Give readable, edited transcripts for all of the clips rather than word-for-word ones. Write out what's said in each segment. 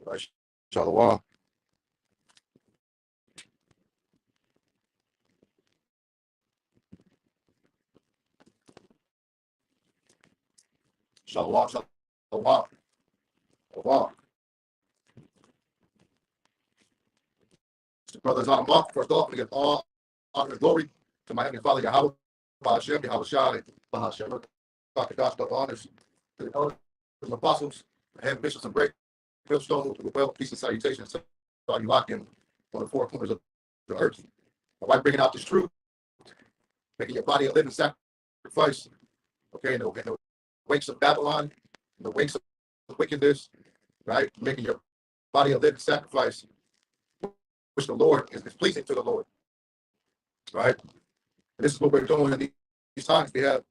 Right. Shalom. Shalom. Shalom. Shalom. Brothers on the month. First off, we give all honor and glory to my heavenly Father Yahweh, Hashem, Yahweh Shai, Hashem, Dr. Gospel honors to the elders and apostles, and bishops and great millstones with well, peace and salutations. So you lock in on the four corners of the earth. My wife bringing out this truth, making your body a living sacrifice. Okay, in the wakes of Babylon, in the wakes of wickedness, right? Making your body a living sacrifice, which the Lord is pleasing to the Lord, right? And this is what we're doing in these times. We have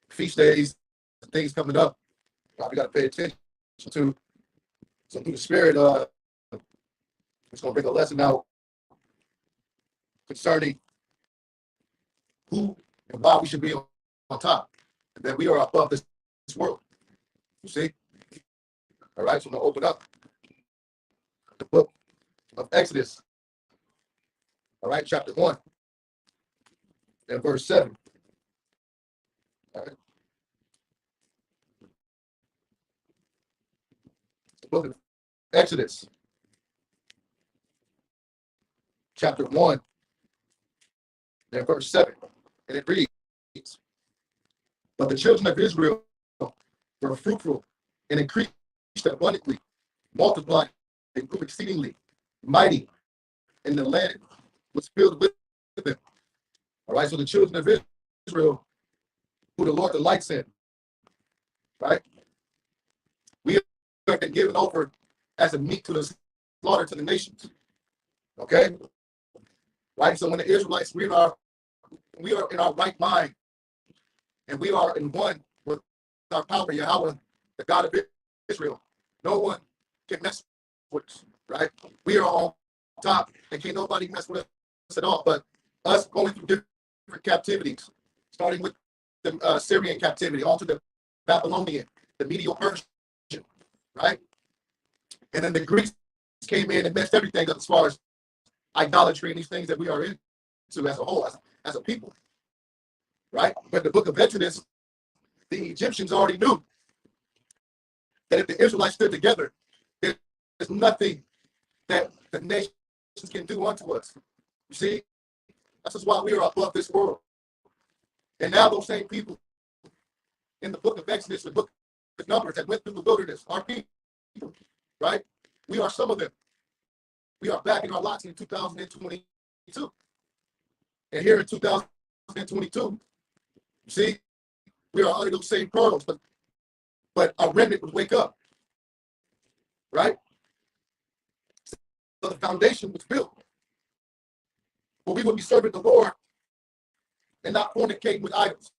feast days, things coming up. We got to pay attention to. So through the Spirit, it's going to bring a lesson out concerning who and why we should be on top, and that we are above this world. You see? All right, so I'm going to open up the book of Exodus. All right, chapter 1 and verse 7. All right. The book of Exodus, chapter 1 and verse 7. And it reads, "But the children of Israel were fruitful and increased abundantly, multiplied and grew exceedingly mighty, and the land was filled with them." All right, so the children of Israel, who the Lord delights in, right? We have been given over as a meat to the slaughter to the nations. Okay? Right? So when the Israelites, we are in our right mind, and we are in one with our power, Yahweh, the God of Israel. No one can mess with us, right? We are on top, and can't nobody mess with us at all. But us going through different captivities, starting with the Syrian captivity, on to the Babylonian, the Medo-Persian, right? And then the Greeks came in and messed everything up as far as idolatry and these things that we are into as a whole, as a people, right? But the book of Exodus, the Egyptians already knew that if the Israelites stood together, there's nothing that the nations can do unto us. You see? That's just why we are above this world. And now those same people in the book of Exodus, the book of Numbers that went through the wilderness, our people, right? We are some of them. We are back in our lots in 2022. And here in 2022, you see, we are under those same pearls, but our remnant would wake up, right? So the foundation was built. But we would be serving the Lord and not fornicating with idols.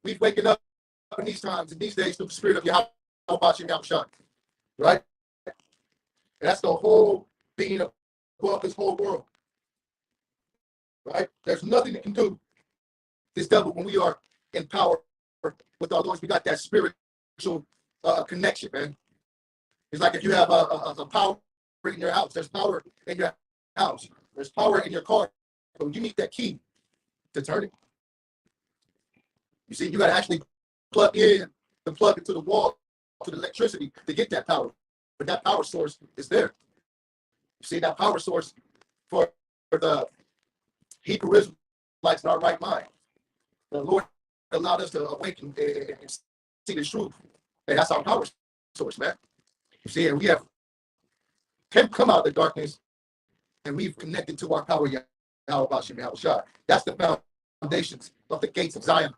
We're waking up in these times, in these days, through the Spirit of Yahweh, right? And that's the whole being above this whole world, right? There's nothing that can do this devil when we are in power with our Lord. We got that spiritual connection, man. It's like if you have a power in your house, there's power in your house, there's power in your car. So you need that key to turn it. You see, you got to actually plug into the wall, to the electricity to get that power. But that power source is there. You see, that power source for the Hebrew Israelites in our right mind. The Lord allowed us to awaken and see the truth. And that's our power source, man. You see, and we have come out of the darkness, and we've connected to our power. That's the foundations of the gates of Zion,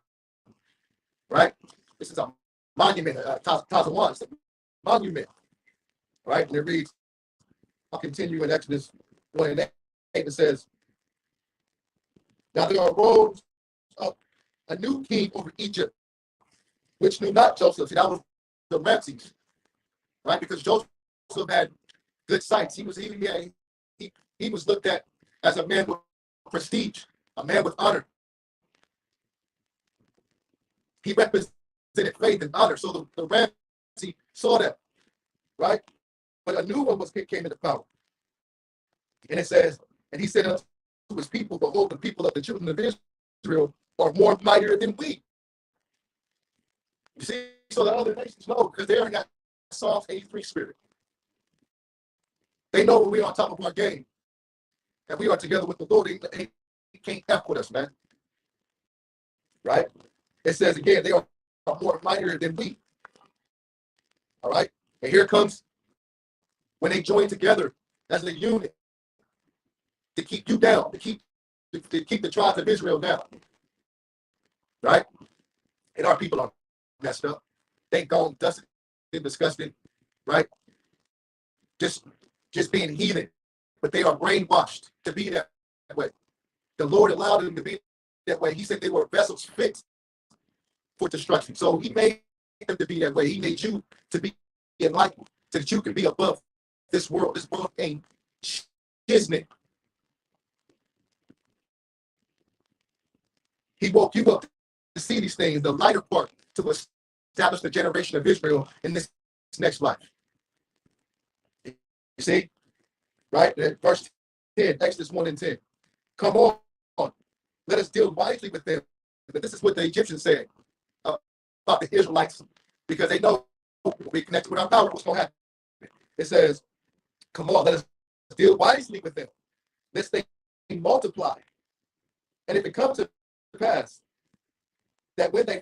right? This is a monument, Tazawan, it's a monument, right? And it reads, I'll continue in Exodus 1 and 8, it says, "Now there arose up a new king over Egypt, which knew not Joseph." See, that was the Ramses, right? Because Joseph had good sights. He was looked at as a man with prestige, a man with honor. He represented faith and honor. So the Ramses saw that. right? But a new one came into power. And it says, and he said unto his people, behold, the people of the children of Israel are more mightier than we. You see, so the other nations know, because they already got Psalms 83 spirit. They know when we are on top of our game, and we are together with the Lord. He can't F with us, man. Right? It says again, they are more mightier than we. All right? And here comes when they join together as a unit to keep you down, to keep the tribes of Israel down. Right? And our people are messed up. They gone dusted and disgusted, right? Just being heathen. But they are brainwashed to be that way. The Lord allowed them to be that way. He said they were vessels fit for destruction. So he made them to be that way. He made you to be enlightened so that you can be above this world. This world ain't shiznit. He woke you up to see these things, the lighter part, to establish the generation of Israel in this next life. You see? Right? Verse 10, Exodus 1 and 10. Come on. Let us deal wisely with them. But this is what the Egyptians said about the Israelites, because they know we connect with our power, what's going to happen. It says, come on, let us deal wisely with them, lest they multiply. And if it comes to pass that when they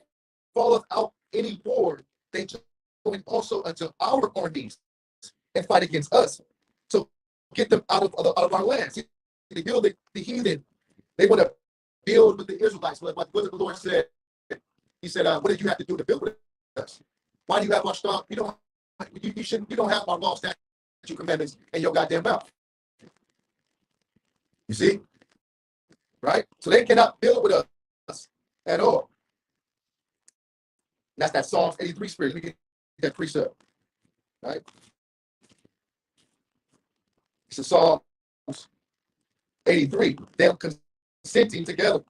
falleth out any war, they join also unto our armies and fight against us. So get them out of our land. See, the heathen, they want to build with the Israelites. Like what the Lord said. He said, what did you have to do to build with us? Why do you have our stuff? You don't have our law, statute, commandments in your goddamn mouth. You see? Right? So they cannot build with us at all. And that's that Psalms 83 spirit. Let me get that precept. Right? It's a Psalms 83. Them consenting together.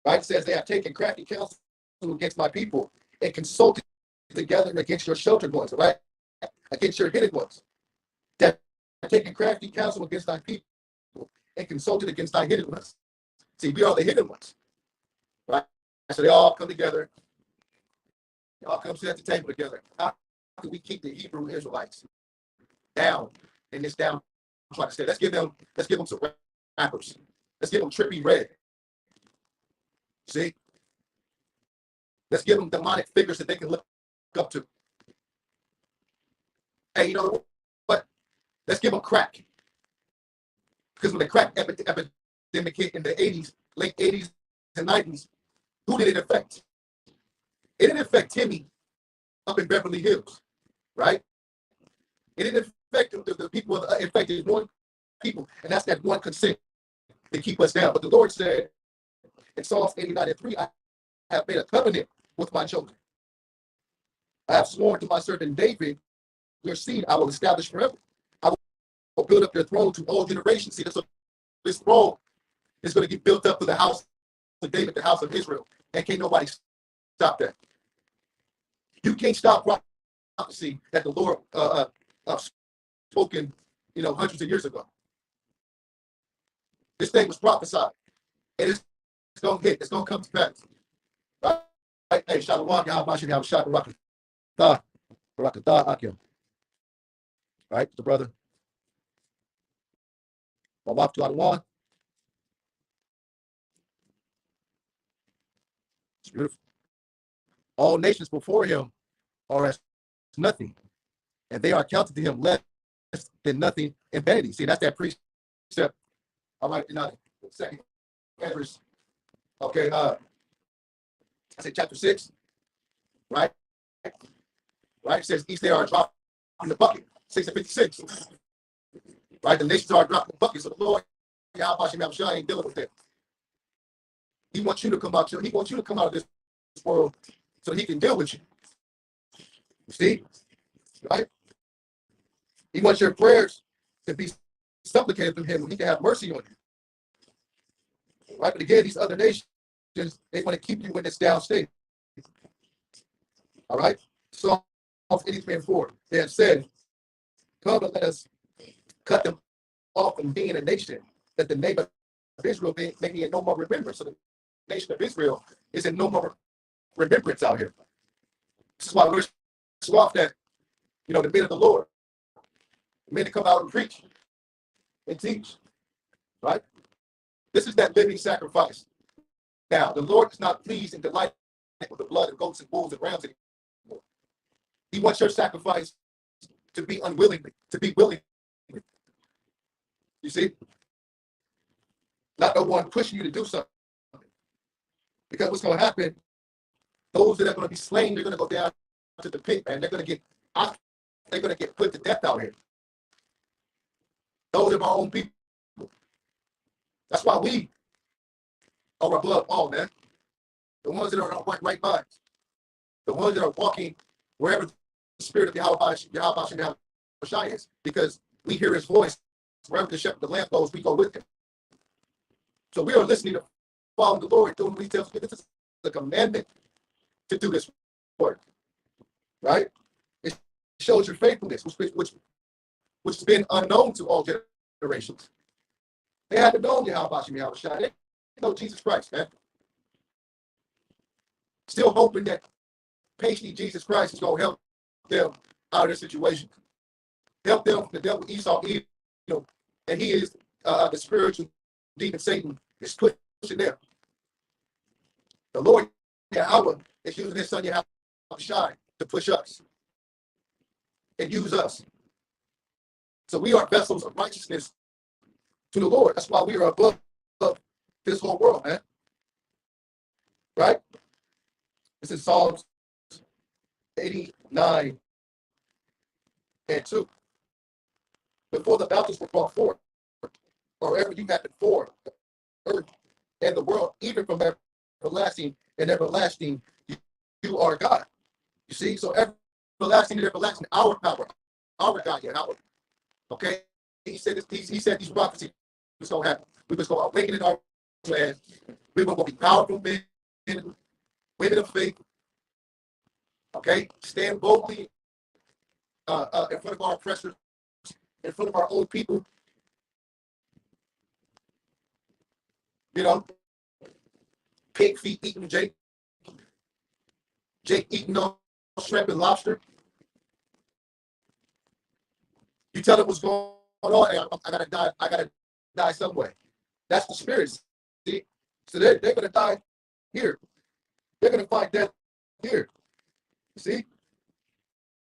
Right? It says they have taken crafty counsel against my people and consulted together against your sheltered ones, right? Against your hidden ones. That have taken crafty counsel against thy people and consulted against thy hidden ones. See, we are the hidden ones. Right? So they all come together. They all come sit at the table together. How can we keep the Hebrew Israelites down in this down trying to stay? Let's give them some rappers. Let's give them Trippy Red. See? Let's give them demonic figures that they can look up to. Hey, you know what? Let's give them crack. Because when the crack epidemic hit in the 80s, late 80s and 90s, who did it affect? It didn't affect Timmy up in Beverly Hills, right? It didn't affect the people. It affected one people, and that's that one consent to keep us down. But the Lord said in Psalms 89 and 3, I have made a covenant with my children. I have sworn to my servant David, your seed I will establish forever. I will build up your throne to all generations. See, so this throne is going to get built up to the house of David, the house of Israel. And can't nobody stop that. You can't stop prophecy that the Lord spoken, hundreds of years ago. This thing was prophesied. And it's going to hit. It's going to come to pass. Right? Hey, Shalom, Yahweh, Shalom, Shalom, Barakatah, Akim. Right, the brother. My wife, Shalom. It's beautiful. All nations before him are as nothing, and they are counted to him less than nothing in vanity. See, that's that precept. All right, second verse. Okay, I said chapter 6, right? Right, it says each they are dropped in the bucket, 6 and 56. Right, the nations are dropped in the bucket, so the Lord, Yahweh ain't dealing with that. He wants you to come out. He wants you to come out of this world so he can deal with you. You see, right? He wants your prayers to be supplicated to him. He can have mercy on you. Right? But again, these other nations, they want to keep you in this down state. All right? Psalms 83 and 4. They have said, come and let us cut them off from being a nation, that the name of Israel may be in no more remembrance. So the nation of Israel is in no more remembrance out here. This is why we're so off that, the men of the Lord, the men to come out and preach and teach, right? This is that living sacrifice. Now, the Lord is not pleased and delighted with the blood of goats and bulls and rams anymore. He wants your sacrifice to be unwillingly, to be willing. You see? Not no one pushing you to do something. Because what's going to happen, those that are going to be slain, they're going to go down to the pit, man. They're going to get put to death out here. Those are our own people. That's why we are above all, man. The ones that are in our right minds. The ones that are walking wherever the spirit of Yahweh is. Because we hear his voice. Wherever the shepherd, the lamb goes, we go with him. So we are listening to follow the Lord, doing what he tells us. This is the commandment to do this work. Right? It shows your faithfulness, which has been unknown to all generations. They hadn't known Yahweh. They know Jesus Christ, man. Still hoping that patiently Jesus Christ is going to help them out of this situation. Help them from the devil Esau, and he is the spiritual demon Satan is pushing them. The Lord Yahweh is using his son Yahweh shine to push us and use us. So we are vessels of righteousness to the Lord. That's why we are above this whole world, man. Right? This is Psalms 89 and 2. Before the mountains were brought forth, or ever you had been formed, the earth and the world, even from everlasting and everlasting, you are God. You see? So everlasting and everlasting, our power, our God, Yahweh. Okay? He said these prophecies was going to happen. We was going to awaken in our land. We were going to be powerful men, women of faith. Okay? Stand boldly in front of our oppressors, in front of our own people. Pig feet eating Jake eating no shrimp and lobster. You tell them what's going on. Hey, I gotta die some way. That's the spirit. See? So they're gonna die here. They're gonna find death here. See?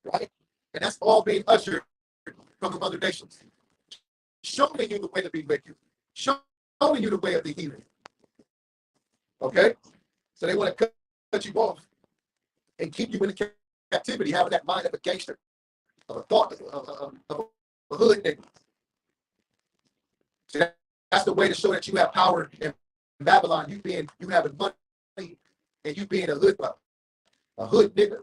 Right? And that's all being ushered from the other nations. Showing you the way to be wicked. Showing you the way of the heathen. Okay? So they want to cut you off and keep you in the captivity, having that mind of a gangster, of a thought, of a hood nigga. So that's the way to show that you have power in Babylon. You having money, and you being a hood nigga.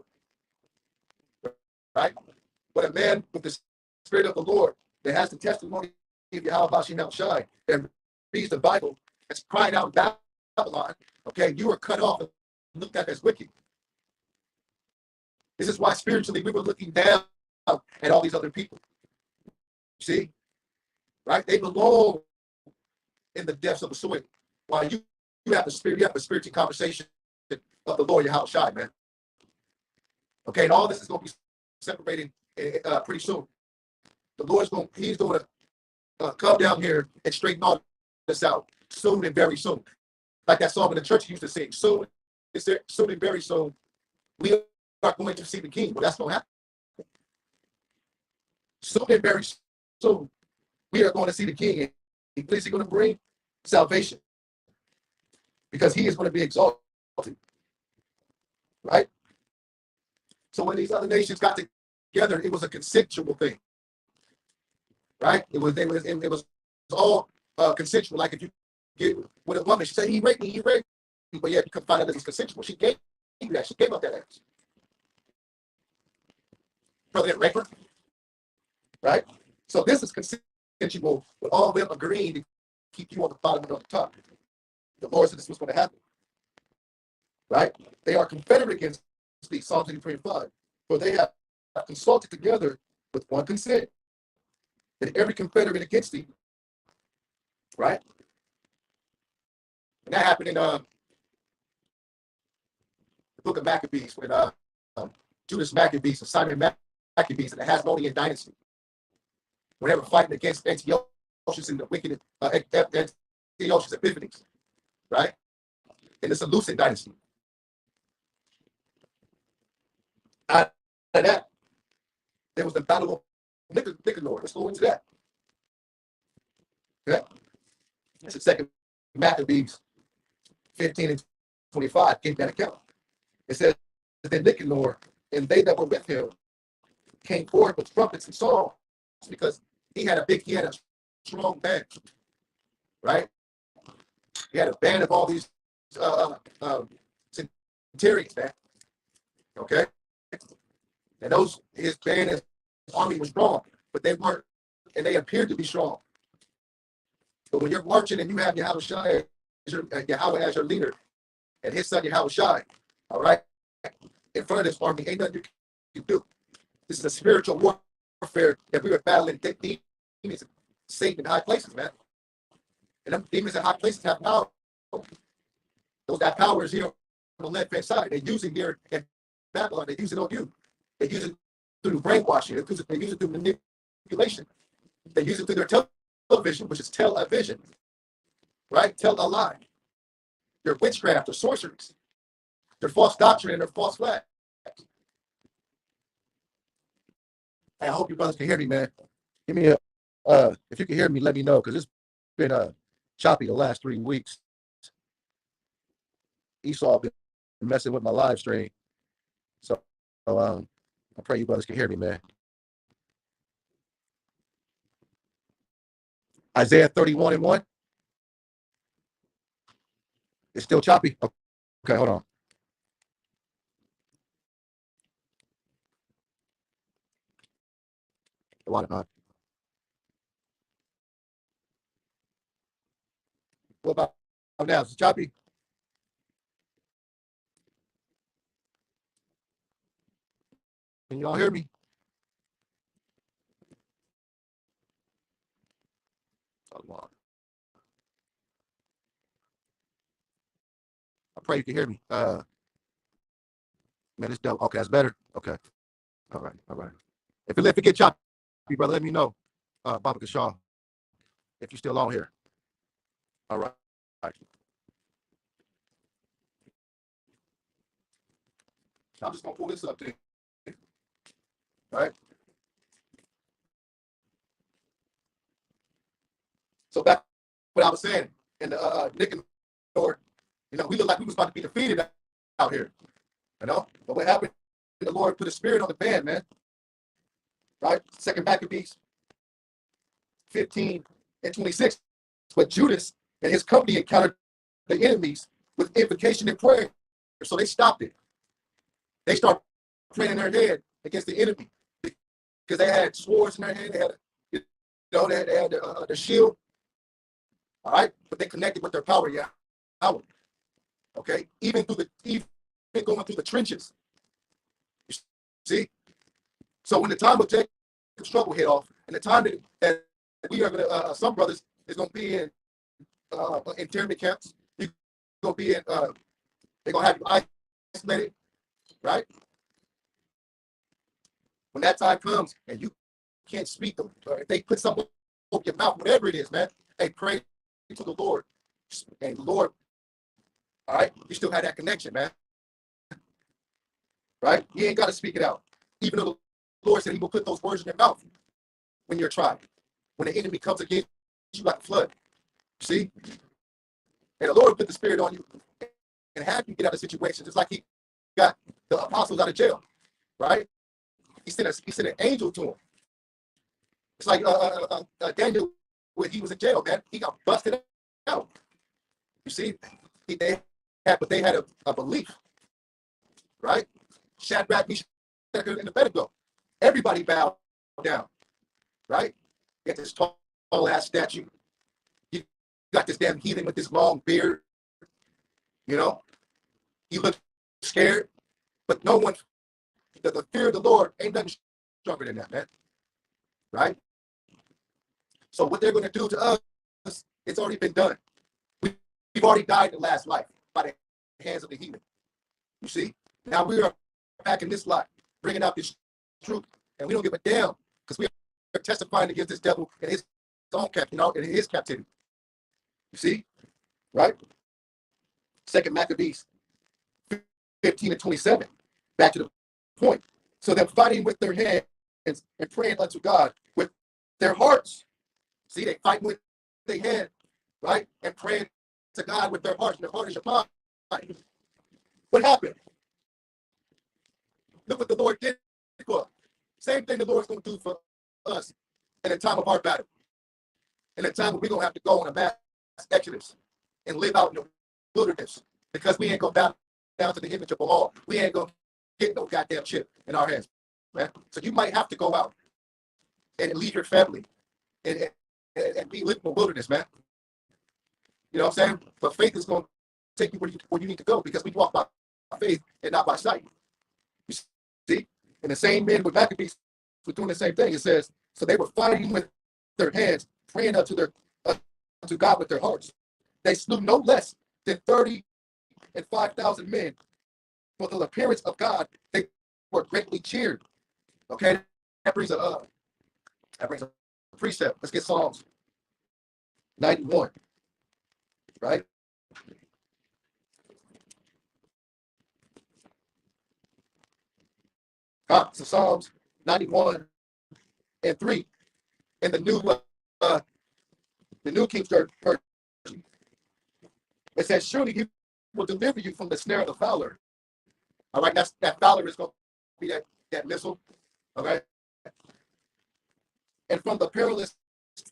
Right? But a man with the spirit of the Lord that has the testimony of Yahweh Shai and reads the Bible that's crying out Babylon, okay, you are cut off and looked at as wicked. This is why spiritually we were looking down at all these other people. See? Right? They belong in the depths of the soil. While you have the spirit, you have a spiritual conversation of the Lord Yahweh Shai, man. Okay, and all this is going to be separating pretty soon. The Lord's he's going to come down here and straighten all this out soon and very soon. Like that song in the church used to sing, soon and very soon, we are going to see the King. Well, that's going to happen. Soon and very soon, we are going to see the King. And what is he going to bring? Salvation. Because he is going to be exalted. Right? So when these other nations got together, it was a consensual thing. Right? It was all consensual. Like if you get with a woman, she said, he raped me. But yet you can find out that it's consensual. She gave you that. She gave up that ass. Brother didn't rape her. Right? So this is consensual with all of them agreeing to keep you on the bottom and on the top. The Lord said this was going to happen. Right? They are confederate against these Psalms 83 and 5. For they have consulted together with one consent, that every confederate against thee, right? And that happened in the book of Maccabees, when Judas Maccabees and Simon Maccabees and the Hasmonean dynasty, whenever fighting against Antiochus and the wicked Antiochus Epiphanes, right? In the Seleucid dynasty. Out of that, there was the battle of Nicanor. Let's go into that. Okay? That's the second Maccabees 15 and 25 gave that account. It says that Nicanor and they that were with him came forward with trumpets and songs, because he had a strong band, right? He had a band of all these centurions, man. Okay? And his band, his army was strong, but they weren't, and they appeared to be strong. But when you're marching and you have Yahweh as your leader, and his son Yahweh, all right, in front of this army, ain't nothing you can do. This is a spiritual warfare that we were battling demons, Satan in high places, man. And them demons in high places have power. That power is here on the left-hand side. They're using here in Babylon. They use it on you. They use it through brainwashing. They use it through manipulation. They use it through their television, which is tell a vision, right? Tell a lie. Their witchcraft, their sorceries, their false doctrine, and their false flags. Hey, I hope you brothers can hear me, man. Give me if you can hear me, let me know, because it's been choppy the last 3 weeks. Esau been messing with my live stream. So I pray you brothers can hear me, man. Isaiah 31 and 1. It's still choppy. Okay, hold on. What about now? It's choppy. Can you all hear me? I pray you can hear me. Man, it's dope. Okay, that's better. Okay. All right. If it get choppy, brother, let me know. Baba Kashaw, if you're still on here. All right. I'm just gonna pull this up there. All right. So back what I was saying, in the Nicanor, we looked like we was about to be defeated out here. But what happened? The Lord put a spirit on the band, man. Right? Second Maccabees 15 and 26. But Judas and his company encountered the enemies with invocation and prayer. So they stopped it. They started praying in their head against the enemy, because they had swords in their hand. They had, they had the shield. All right, but they connected with their power, okay, even going through the trenches. You see, so when the time of Jacob's struggle hit off, and the time that we are gonna, some brothers is gonna be in internment camps. You're gonna be in. They're gonna have you isolated, right? When that time comes and you can't speak them, or if they put something over your mouth, whatever it is, man, hey, pray to the Lord, and the Lord, all right, you still have that connection, man, right? You ain't got to speak it out, even though the Lord said he will put those words in your mouth when you're tried, when the enemy comes against you like a flood. See, and the Lord put the spirit on you and have you get out of situations, just like he got the apostles out of jail, right? He sent an angel to him. It's like Daniel, when he was in jail, man, he got busted out. You see, they had a belief, right? Shadrach, Meshach, and Abednego. Everybody bowed down, right? You got this tall ass statue. You got this damn heathen with this long beard. He looked scared, but no one the fear of the Lord ain't nothing stronger than that, man. Right? So what they're going to do to us, it's already been done. We've already died in the last life by the hands of the heathen. You see? Now we are back in this life, bringing out this truth, and we don't give a damn because we are testifying against this devil and his own in his captivity. You see? Right? Second Maccabees 15 and 27. Back to the point. So they're fighting with their hands and praying unto God with their hearts. See, they fight with their hand, right? And praying to God with their hearts. And their heart is your mind. What happened? Look what the Lord did for us. Same thing the Lord's going to do for us in the time of our battle. In the time when we're going to have to go on a mass exodus and live out in the wilderness because we ain't going to bow down to the image of a law. We ain't going to get no goddamn chip in our hands, man. So you might have to go out and leave your family and be living in the wilderness, man. You know what I'm saying? But faith is going to take you where you need to go because we walk by faith and not by sight. You see? And the same men with Maccabees were doing the same thing. It says, so they were fighting with their hands, praying unto God with their hearts. They slew no less than 30 and 5,000 men. For the appearance of God, they were greatly cheered. Okay, that brings a precept. Let's get Psalms 91, right? So Psalms 91 and 3 in the New King James Version. It says, surely he will deliver you from the snare of the fowler. All right, that fowler is going to be that missile. All right. And from the perilous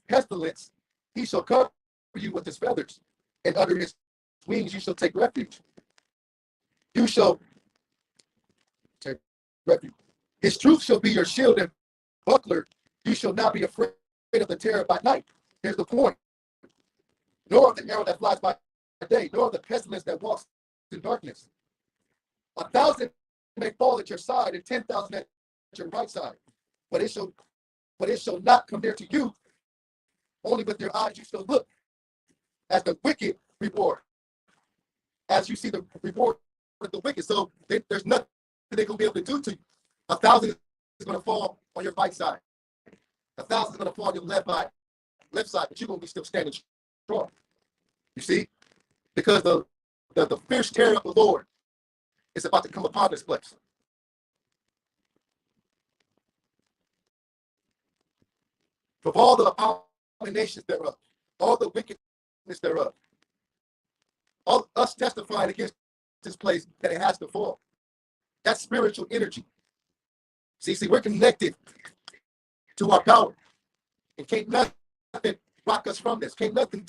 pestilence, he shall cover you with his feathers, and under his wings you shall take refuge. You shall take refuge. His truth shall be your shield and buckler. You shall not be afraid of the terror by night. Here's the point. Nor of the arrow that flies by day, nor of the pestilence that walks in darkness. 1,000 may fall at your side, and 10,000 at your right side, but it shall not come near to you. Only with your eyes you shall look as the wicked reward, as you see the reward of the wicked. So there's nothing they're going to be able to do to you. 1,000 is going to fall on your right side. 1,000 is going to fall on your left side, but you're going to be still standing strong. You see? Because the fierce terror of the Lord is about to come upon this place. From all the abominations thereof, all the wickedness thereof, all us testifying against this place that it has to fall. That's spiritual energy. See, we're connected to our power. And can't nothing rock us from this. Can't nothing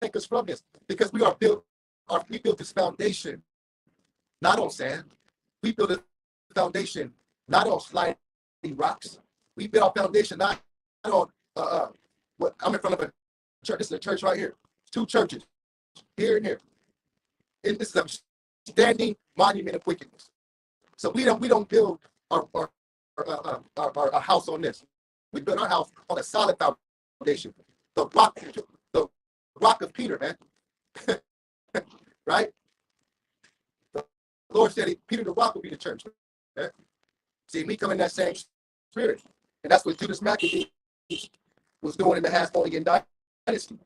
take us from this. Because we built this foundation not on sand. We built a foundation not on sliding rocks. We built our foundation not on I'm in front of a church. This is a church right here. 2 churches, here and here. And this is a standing monument of wickedness. So we don't build our house on this. We build our house on a solid foundation. The rock of Peter, man. Right? The Lord said Peter the rock will be the church. Man. See, me coming in that same spirit. And that's what Judas Maccabees was doing in the Hasmonean dynasty.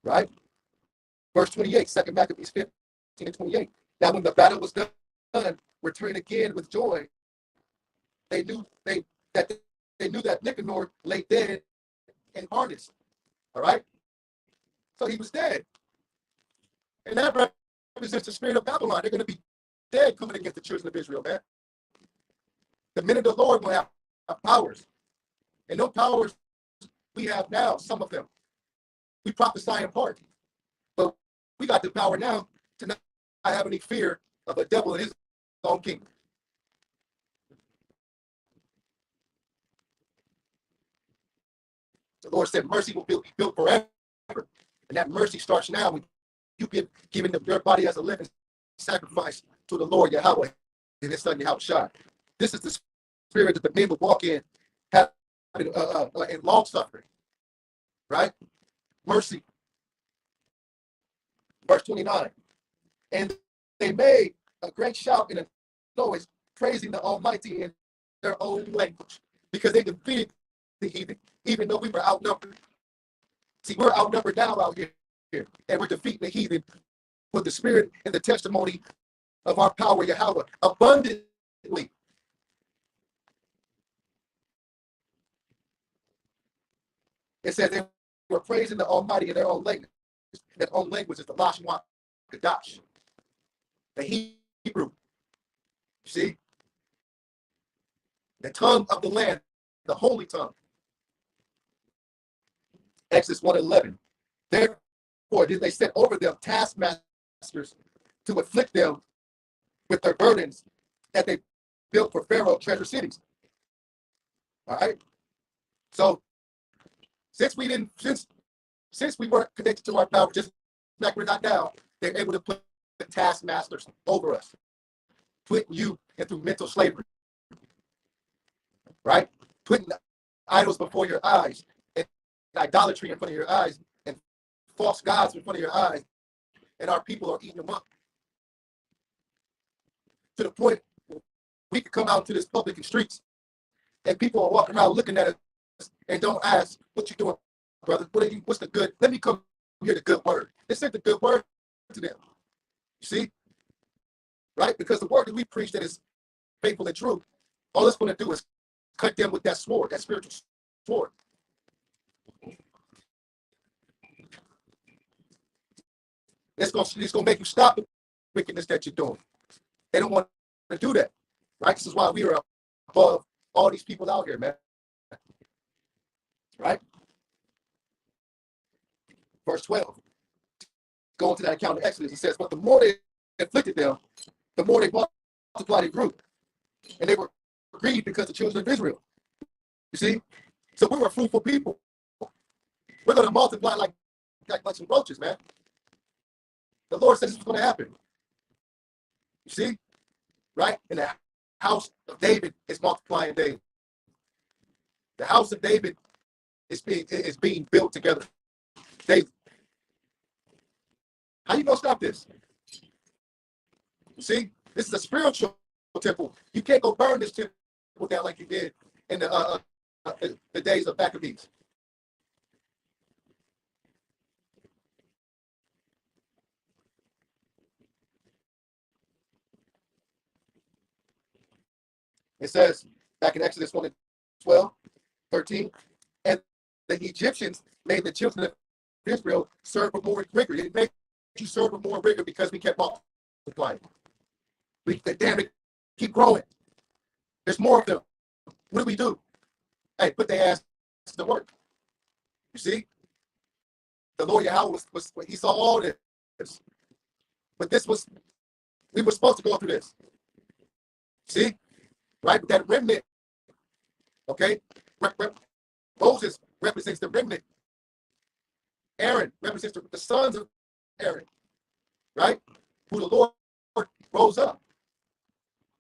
Right? Verse 28, 2 Maccabees 15 and 28. Now when the battle was done, return again with joy. They knew that Nicanor lay dead in harness. All right? So he was dead. And that represents the spirit of Babylon. They're going to be dead coming against the children of Israel, man. The men of the Lord will have powers. And no powers we have now, some of them. We prophesy in part. But we got the power now to not have any fear of the devil and his own kingdom. The Lord said mercy will be built forever. And that mercy starts now when you giving your body as a living sacrifice to the Lord Yahweh and his son Yahweh. This is the spirit that the men would walk in, having in long suffering, right? Mercy. Verse 29. And they made a great shout and a noise, praising the Almighty in their own language, because they defeated the heathen, even though we were outnumbered. See, we're outnumbered now out here, and we're defeating the heathen with the spirit and the testimony of our power, Yahweh, abundantly. It says they were praising the Almighty in their own language. Their own language is the Lashon Kadash, the Hebrew. See? The tongue of the land, the holy tongue. Exodus 1:11. Therefore did they set over them taskmasters to afflict them with their burdens that they built for Pharaoh treasure cities. All right. So since we weren't connected to our power, just like we're not now, they're able to put the taskmasters over us, putting you into mental slavery. Right? Putting idols before your eyes, and idolatry in front of your eyes, and false gods in front of your eyes, and our people are eating them up. To the point where we could come out to this public and streets, and people are walking around looking at us and don't ask, what you doing, brother? What's the good? Let me come hear the good word. This ain't the good word to them. You see? Right? Because the word that we preach that is faithful and true, all it's going to do is cut them with that sword, that spiritual sword. It's going to make you stop the wickedness that you're doing. They don't want to do that. Right? This is why we are above all these people out here, man. Right? Verse 12. Going to that account of Exodus, it says, but the more they afflicted them, the more they multiplied and grew. And they were grieved because the children of Israel. You see? So we were fruitful people. We're going to multiply like some roaches, man. The Lord says this was going to happen. You see? Right? And the house of David is multiplying daily. The house of David is being built together daily. How you going to stop this? You see? This is a spiritual temple. You can't go burn this temple down like you did in the days of Maccabees. It says back in Exodus 1:12, 13, and the Egyptians made the children of Israel serve with more rigor. It made you serve with more rigor because we kept multiplying. We damn it, keep growing. There's more of them. What do? Hey, put their ass to work. You see? The Lord Yahweh was he saw all this. But we were supposed to go through this. See? Right? That remnant, okay? Moses represents the remnant. Aaron represents the sons of Aaron, right? Who the Lord rose up.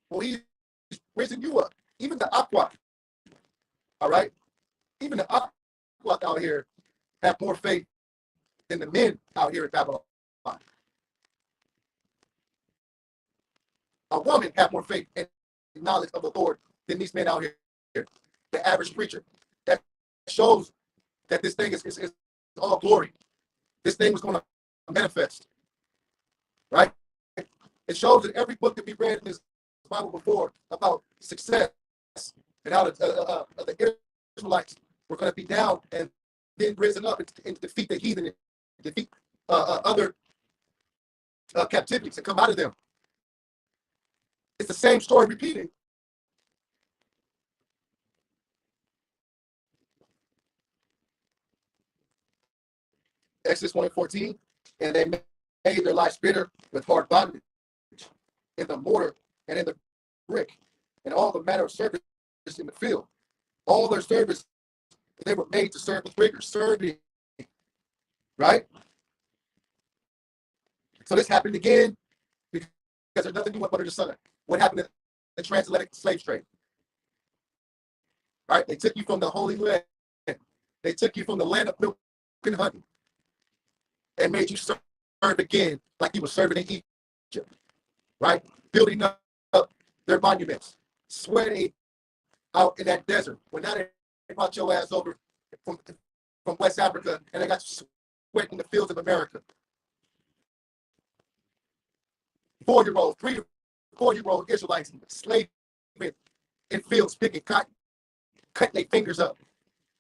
Well, he's raising you up. Even the Aqua, all right? Even the Aqua out here have more faith than the men out here in Babylon. A woman have more faith and knowledge of the Lord than these men out here. The average preacher. That shows that this thing is all glory. This thing was going to manifest. Right? It shows in every book that we read in this Bible before about success and how the Israelites were going to be down and then risen up and defeat the heathen and defeat other captivities and come out of them. It's the same story repeating. Exodus 1:14, and they made their lives bitter with hard bondage in the mortar and in the brick and all the manner of service in the field. All their service, they were made to serve with rigor, serving. Right? So this happened again because there's nothing new under the sun. What happened in the transatlantic slave trade. Right? They took you from the Holy Land. They took you from the land of milk and honey and made you serve again like you were serving in Egypt. Right? Building up their monuments, sweating out in that desert. When now they brought your ass over from West Africa and they got you sweating in the fields of America. 4-year-olds, 3 to 4-year-old Israelites slaving in fields, picking cotton, cutting their fingers up.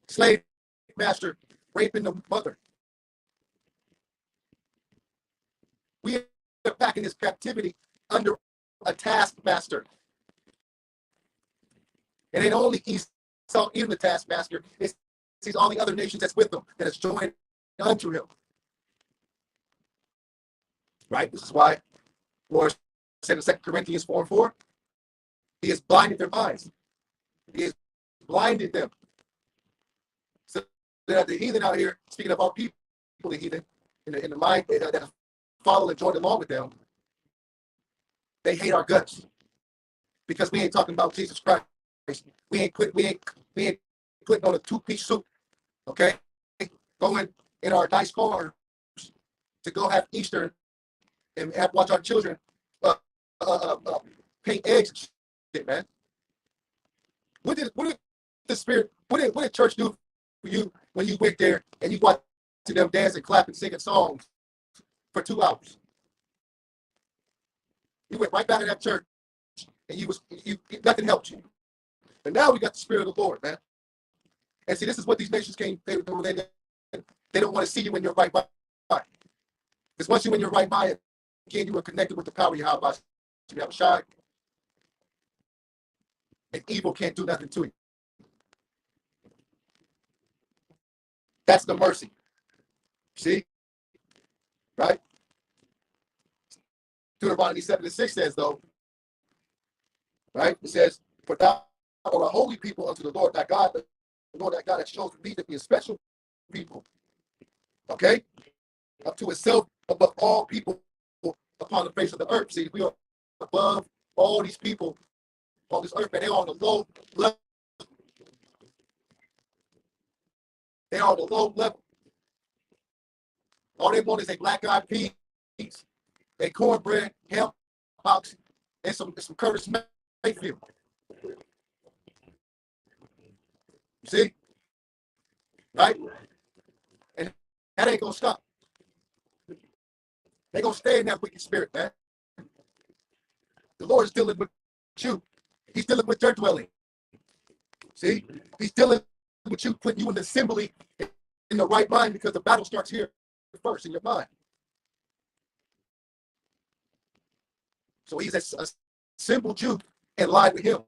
Slave master raping the mother. We are back in this captivity under a taskmaster. It ain't only Esau in the taskmaster, it's all the other nations that's with them that has joined unto him. Right? This is why Lord said in 2 Corinthians 4:4, he has blinded their minds. He has blinded them. So that the heathen out here, speaking of our people, the heathen, in the mind that follow and join along with them, they hate our guts because we ain't talking about Jesus Christ. We ain't putting on a 2-piece suit, okay? Going in our nice cars to go have Easter and watch our children paint eggs and shit, man. What did the Spirit? What did church do for you when you went there and you watched them dance and clap and singing songs for 2 hours? You went right back to that church and you nothing helped you. But now we got the Spirit of the Lord, man. And see, this is what these nations came. They don't want to see you in your right mind. Because once you're in your right mind, again, you are connected with the power of Yahweh. You have a shine. And evil can't do nothing to you. That's the mercy. See? Right? Deuteronomy 7:6 says, though, right? It says, for thou art a holy people unto the Lord thy God. The Lord thy God has chosen me to be a special people. Okay? Up to itself above all people upon the face of the earth. See, we are above all these people on this earth, and they're on the low level. They're on the low level. All they want is a black-eyed peas, a cornbread, hemp box, and some Curtis Mayfield. See? Right? And that ain't gonna stop. They're gonna stay in that wicked spirit, man. The Lord is dealing with you. He's dealing with your dwelling. See? He's dealing with you, putting you in the assembly in the right mind, because the battle starts here first in your mind. So he's assembled you and lied with him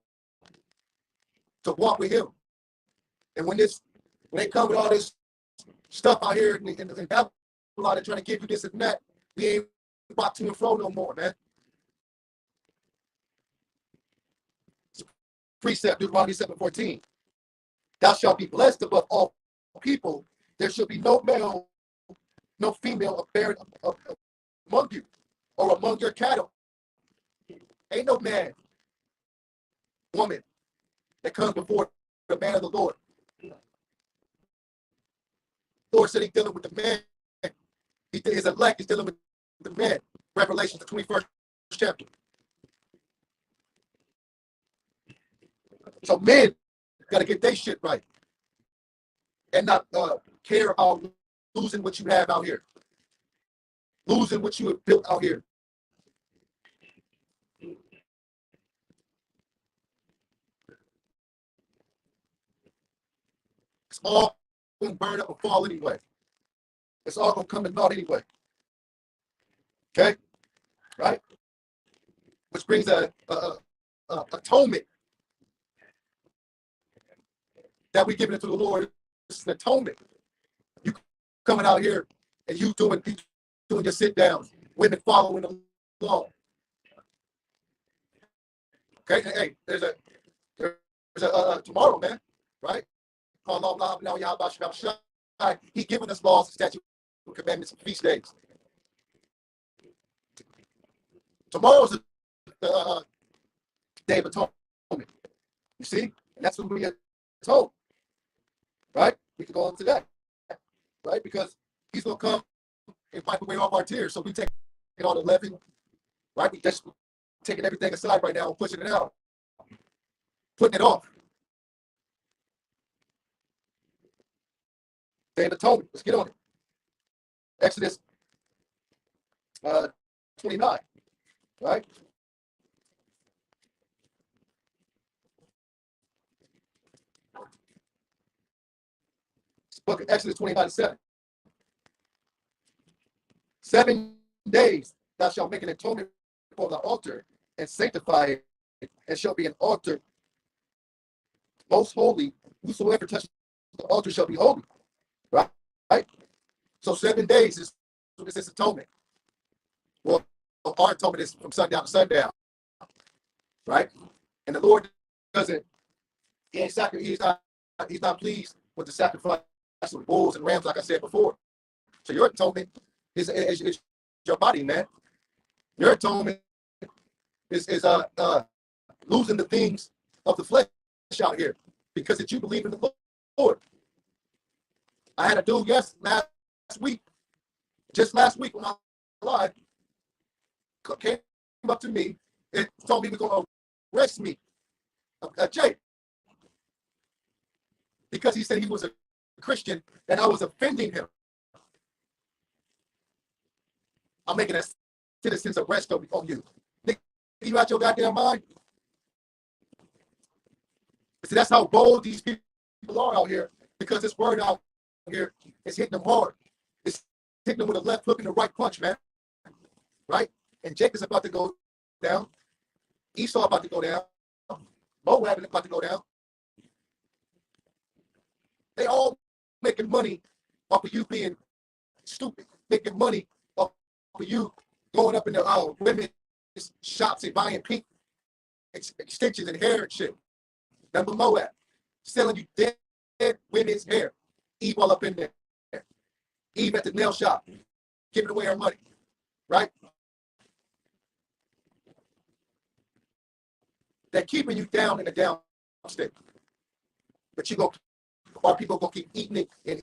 to walk with him. And when they come with all this stuff out here in Babylon, they're trying to give you this and that, we ain't about to and fro no more, man. Precept, Deuteronomy 7:14. Thou shalt be blessed above all people. There shall be no male, no female of bearing among you or among your cattle. Ain't no man, woman that comes before the man of the Lord. The Lord said he's dealing with the man. His elect is dealing with the man. Revelation, the 21st chapter. So men got to get their shit right and not care about losing what you have out here, losing what you have built out here. It's all going to burn up and fall anyway. It's all going to come and naught anyway. Okay? Right? Which brings a atonement that we give it to the Lord. It's an atonement. You coming out here and you doing your sit downs, women following the law. Okay? Hey, there's a tomorrow, man. Right? He given us laws, statutes, commandments, and feast days. Tomorrow's the Day of Atonement. You see? And that's what we are told. Right? We can go on to that. Right? Because he's going to come and wipe away all our tears. So we take it on 11. Right? We just taking everything aside right now and pushing it out. Putting it off. Day of Atonement. Let's get on it. Exodus 29. Right? Book of Exodus 29:7. 7 days thou shalt make an atonement for the altar and sanctify it, and shall be an altar most holy. Whosoever touches the altar shall be holy. Right? Right? So 7 days is this atonement. Well, our atonement is from sundown to sundown. Right? And the Lord doesn't, he's not pleased with the sacrifice of bulls and rams, like I said before. So your atonement is your body, man. Your atonement is losing the things of the flesh out here because that you believe in the Lord. I had a dude last week when I live, came up to me and told me he was going to arrest me, Jay, because he said he was a Christian and I was offending him. I'm making a citizen's arrest on you. You out your goddamn mind? See, that's how bold these people are out here, because this word out here is hitting them hard. It's hitting them with a left hook and a right punch, man. Right? And Jacob's about to go down. Esau about to go down. Moab is about to go down. They all making money off of you being stupid, making money off of you going up in the women's shops and buying pink extensions and hair and shit. Number Moab, selling you dead women's hair. Eve all up in there. Eve at the nail shop, giving away her money. Right? They're keeping you down in the down state. But our people gonna keep eating it and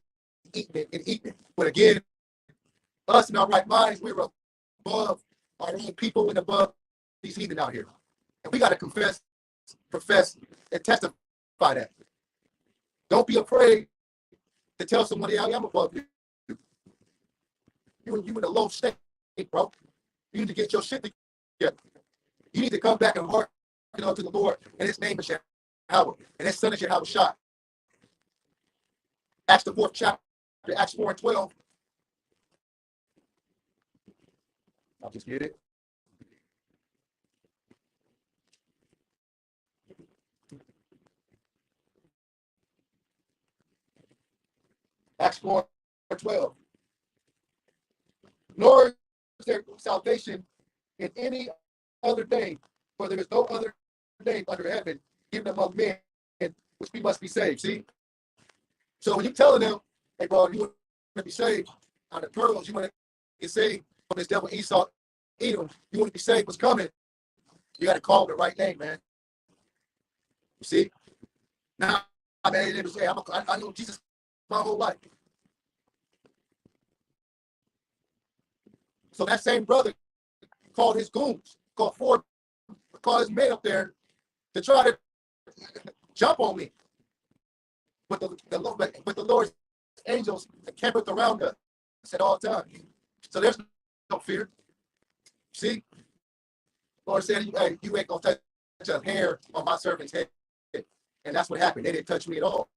eating it and eating it. But again, us in our right minds, we're above our own people and above these heathen out here. And we got to confess, profess, and testify that. Don't be afraid to tell somebody, I am above you. You in a low state, bro. You need to get your shit together. You need to come back and hearken unto the Lord, and his name is Yahweh, and his son is Yahweh Shai. Acts the 4th chapter, Acts 4:12. I'll just get it. Acts 4:12. Nor is there salvation in any other name, for there is no other name under heaven given among men in which we must be saved. See? So when you're telling them, hey, bro, you want to be saved on the pearls, you want to get saved from this devil Esau, Edom, you want to be saved, what's coming? You got to call the right name, man. You see? Now, I mean, I know Jesus my whole life. So that same brother called his goons, called his men up there to try to jump on me. But the Lord's angels camped around us at all times. So there's no fear. See? The Lord said, hey, you ain't going to touch a hair on my servant's head. And that's what happened. They didn't touch me at all.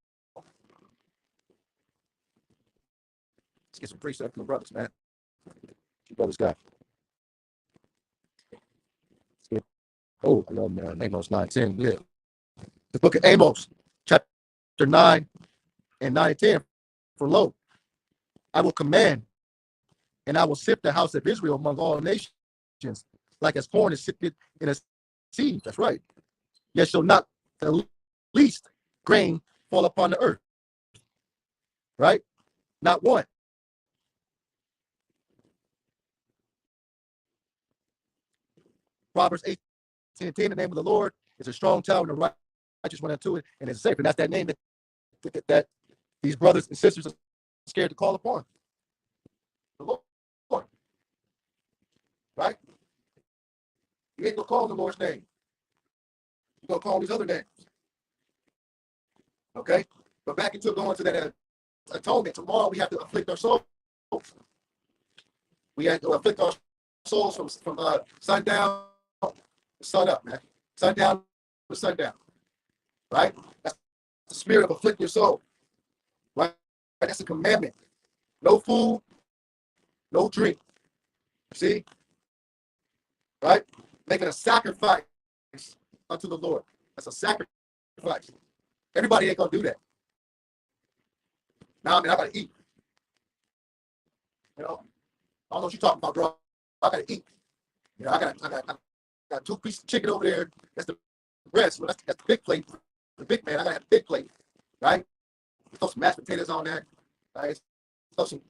Let's get some precept from the brothers, man. You brothers got. Oh, I love Amos 9:10. Yeah. The book of Amos, chapter 9 and 9 and 10. For lo, I will command, and I will sift the house of Israel among all nations, like as corn is sifted in a sieve. That's right. Yet shall not the least grain fall upon the earth. Right? Not one. Proverbs 8:10, the name of the Lord It's a strong tower, and the righteous run into it, and it's safe. And that's that name that these brothers and sisters are scared to call upon. The Lord. Right? You ain't gonna call the Lord's name. You're gonna call these other names. Okay? But back into going to that atonement. Tomorrow we have to afflict our souls. We have to afflict our souls from sundown to sun up, man. Sundown to sundown. Right? That's the spirit of afflict your soul. Right? That's a commandment. No food, no drink. See? Right? Making a sacrifice unto the Lord. That's a sacrifice. Everybody ain't gonna do that. Now, I mean, I gotta eat. You know, I don't know what you're talking about, bro. I gotta eat. You know, I got 2 pieces of chicken over there. That's the breast. Well, that's the big plate. The big man, I gotta have the big plate, right? Throw some mashed potatoes on there, right? Throw some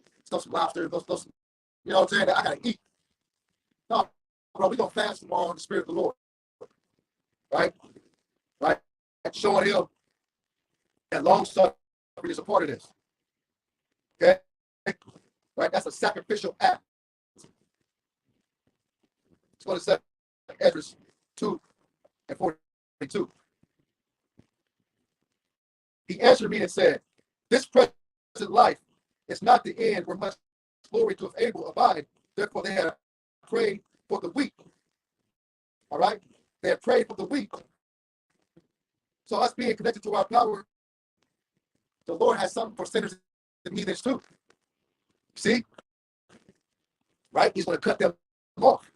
lobster. Throw some, you know what I'm saying? I gotta eat. No, bro, we gonna fast tomorrow in the spirit of the Lord, right? Right? And showing him that long suffering is a part of this. Okay, right? That's a sacrificial act. It's what it says, Ezra 2:42. He answered me and said, "This present life is not the end where much glory to able abide. Therefore, they have prayed for the weak." All right, they have prayed for the weak. So us being connected to our power, the Lord has something for sinners and heathens too. See? Right? He's going to cut them off.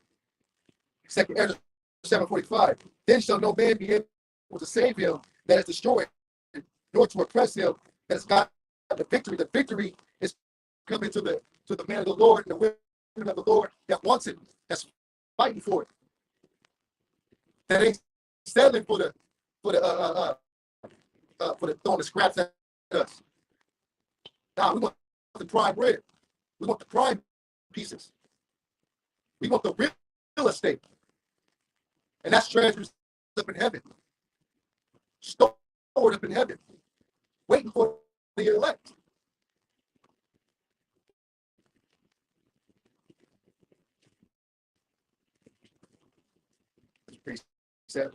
2 Ezra 7:45. Then shall no man be able to save him that is destroyed, nor to oppress him that has got the victory. The victory is coming to the man of the Lord and the women of the Lord that wants it, that's fighting for it. That ain't settling for the throwing the scraps at us. Now we want the prime bread. We want the prime pieces. We want the real estate. And that's treasures up in heaven. Stored up in heaven. Waiting for the elect. Second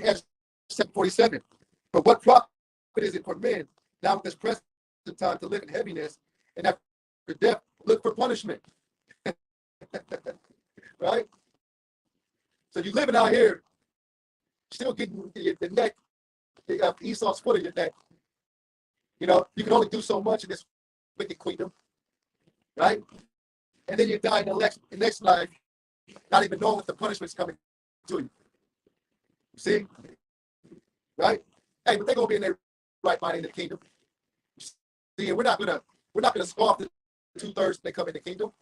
Ezra 7:47. But what profit is it for men now at this present time to live in heaviness, and after death look for punishment? Right? So you living out here, still getting the neck, Esau's foot in your neck. You know, you can only do so much in this wicked kingdom, right? And then you die in the next life, not even knowing what the punishment's coming to you. See? Right? Hey, but they're gonna be in their right mind in the kingdom. See, and we're not gonna scoff the 2/3 when they come in the kingdom.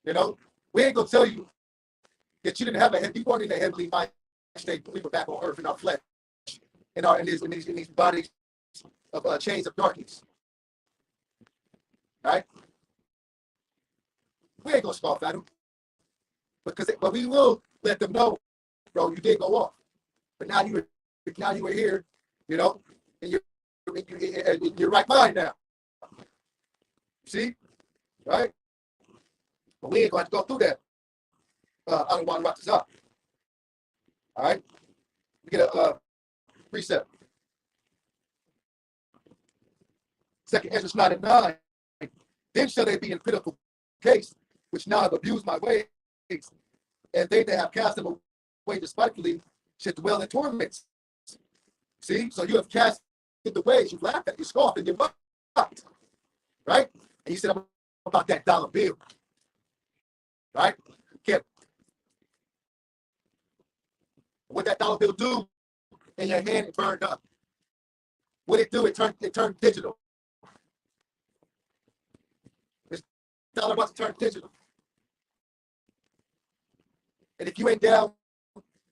You know, we ain't gonna tell you that you didn't have you weren't in the heavenly mind state. We were back on earth in our flesh, in these bodies of chains of darkness. Right? We ain't gonna scoff at them, but we will let them know, bro, you did go off, but now you were here, you know, and you're in your right mind now. See, right? But we ain't going to go through that. I don't want to wrap this up. All right, we get a precept. 2 Ezra 9:9. Then shall they be in pitiful case, which now have abused my ways, and they that have cast them away despitefully should dwell in torments. See, so you have cast the ways, you laughed at, you scoffed, and you mocked, right? And you said about that dollar bill, right? What that dollar bill do in your hand, it burned up. What it do? It turned digital. This dollar about to turn digital. And if you ain't down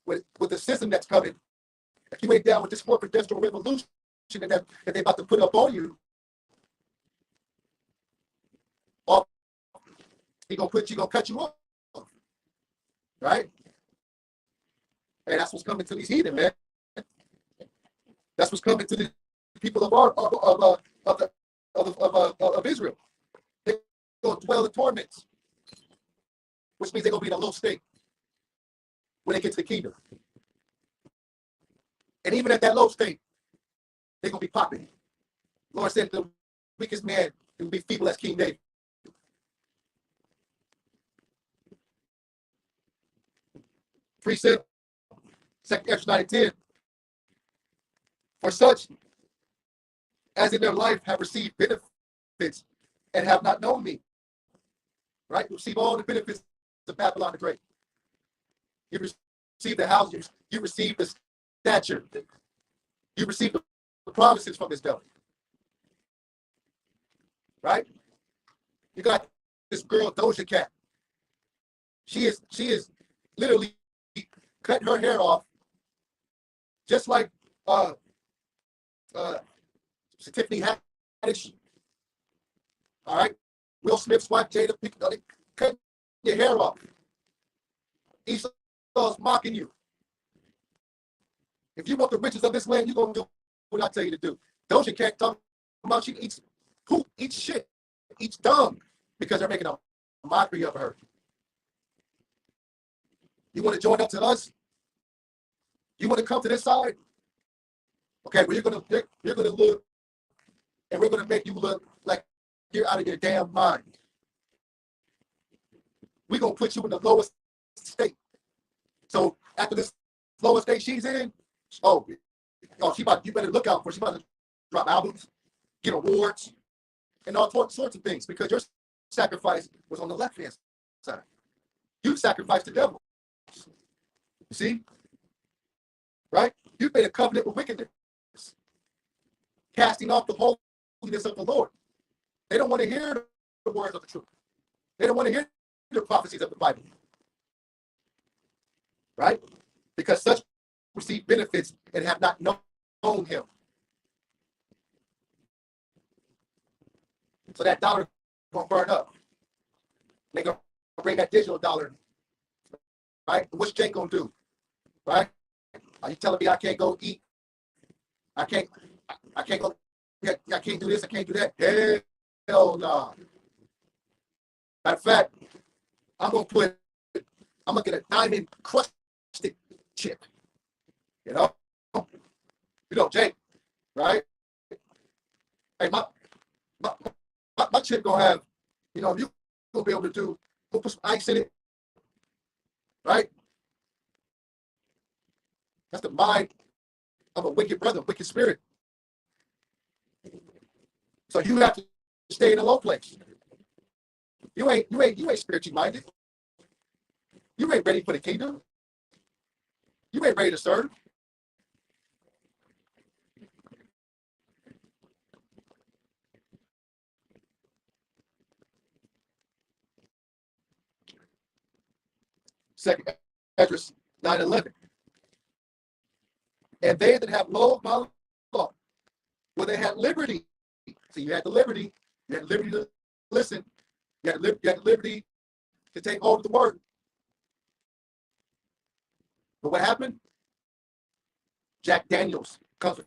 with the system that's coming, if you ain't down with this fourth industrial revolution that they're about to put up on you, he gonna cut you off, right? And that's what's coming to these heathen, man. That's what's coming to the people of our of Israel. They're going to dwell in torments, which means they're going to be in a low state when they get to the kingdom. And even at that low state, they're going to be popping. Lord said the weakest man will be feeble as King David. Precept, 2 Ezra 9:10. For such as in their life have received benefits and have not known me. Right? You receive all the benefits of Babylon the Great. You receive the house, you receive the stature, you receive the promises from this belly. Right? You got this girl, Doja Cat. She is literally cutting her hair off, just like Tiffany Haddish. All right, Will Smith's wife Jada, cut your hair off. Esau's mocking you. If you want the riches of this land, you're gonna do what I tell you to do. Doja Cat talking about she eats poop, eats shit, eats dung, because they're making a mockery of her. You want to join up to us? You want to come to this side? Okay, well, you're gonna look, and we're gonna make you look like you're out of your damn mind. We're gonna put you in the lowest state. So after this lowest state she's in, you better look out for her. She about to drop albums, get awards, and all sorts of things, because your sacrifice was on the left hand side. You sacrificed the devil. You see? Right? You made a covenant with wickedness, casting off the holiness of the Lord. They don't want to hear the words of the truth. They don't want to hear the prophecies of the Bible. Right? Because such receive benefits and have not known him. So that dollar going to burn up. They're going to bring that digital dollar. Right? What's Jake going to do? Right? Are you telling me I can't go eat? I can't go. I can't do this. I can't do that. Hell no. Matter of fact, I'm gonna get a diamond crusted chip. You know, Jake, right? Hey, my chip gonna have, you gonna be able to put some ice in it, right? That's the mind of a wicked brother, wicked spirit. So you have to stay in a low place. You ain't spiritually minded. You ain't ready for the kingdom. You ain't ready to serve. Second Ezra 9:11. And they that have loved my law, well, they had liberty. So you had the liberty. You had liberty to listen. You had the liberty to take hold of the word. But what happened? Jack Daniels comes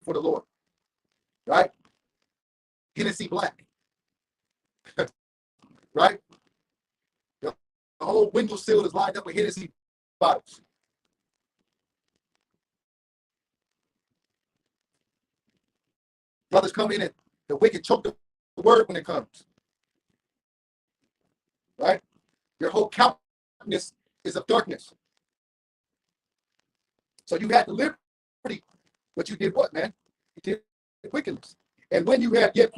for the Lord. Right? He didn't see black. Right? The whole window sill is lined up with Hennessy bottles. Brothers come in and the wicked choke the word when it comes. Right? Your whole countenance is of darkness. So you had the liberty, but you did what, man? You did wickedness. And when you had yet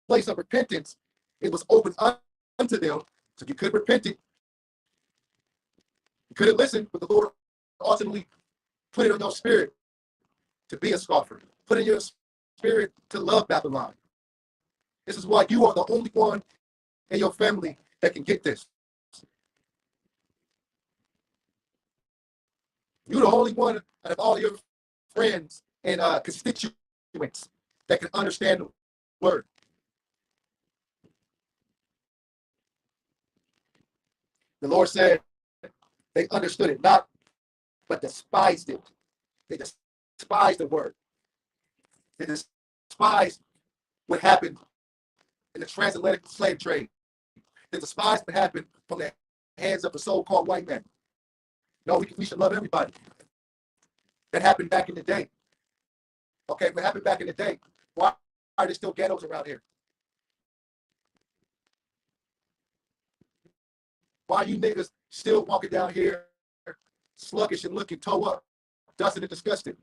place of repentance, it was open unto them. So you could repent it. You couldn't listen, but the Lord ultimately put it on your spirit to be a scoffer. Put it in your spirit to love Babylon. This is why you are the only one in your family that can get this. You're the only one out of all your friends and constituents that can understand the word. The Lord said they understood it not but despised it. They despised the word. They despised what happened in the transatlantic slave trade. They despised what happened from the hands of the so-called white man. No, we should love everybody. That happened back in the day. Okay, what happened back in the day? Why are there still ghettos around here? Why are you niggas still walking down here sluggish and looking toe up, dusted and disgusted?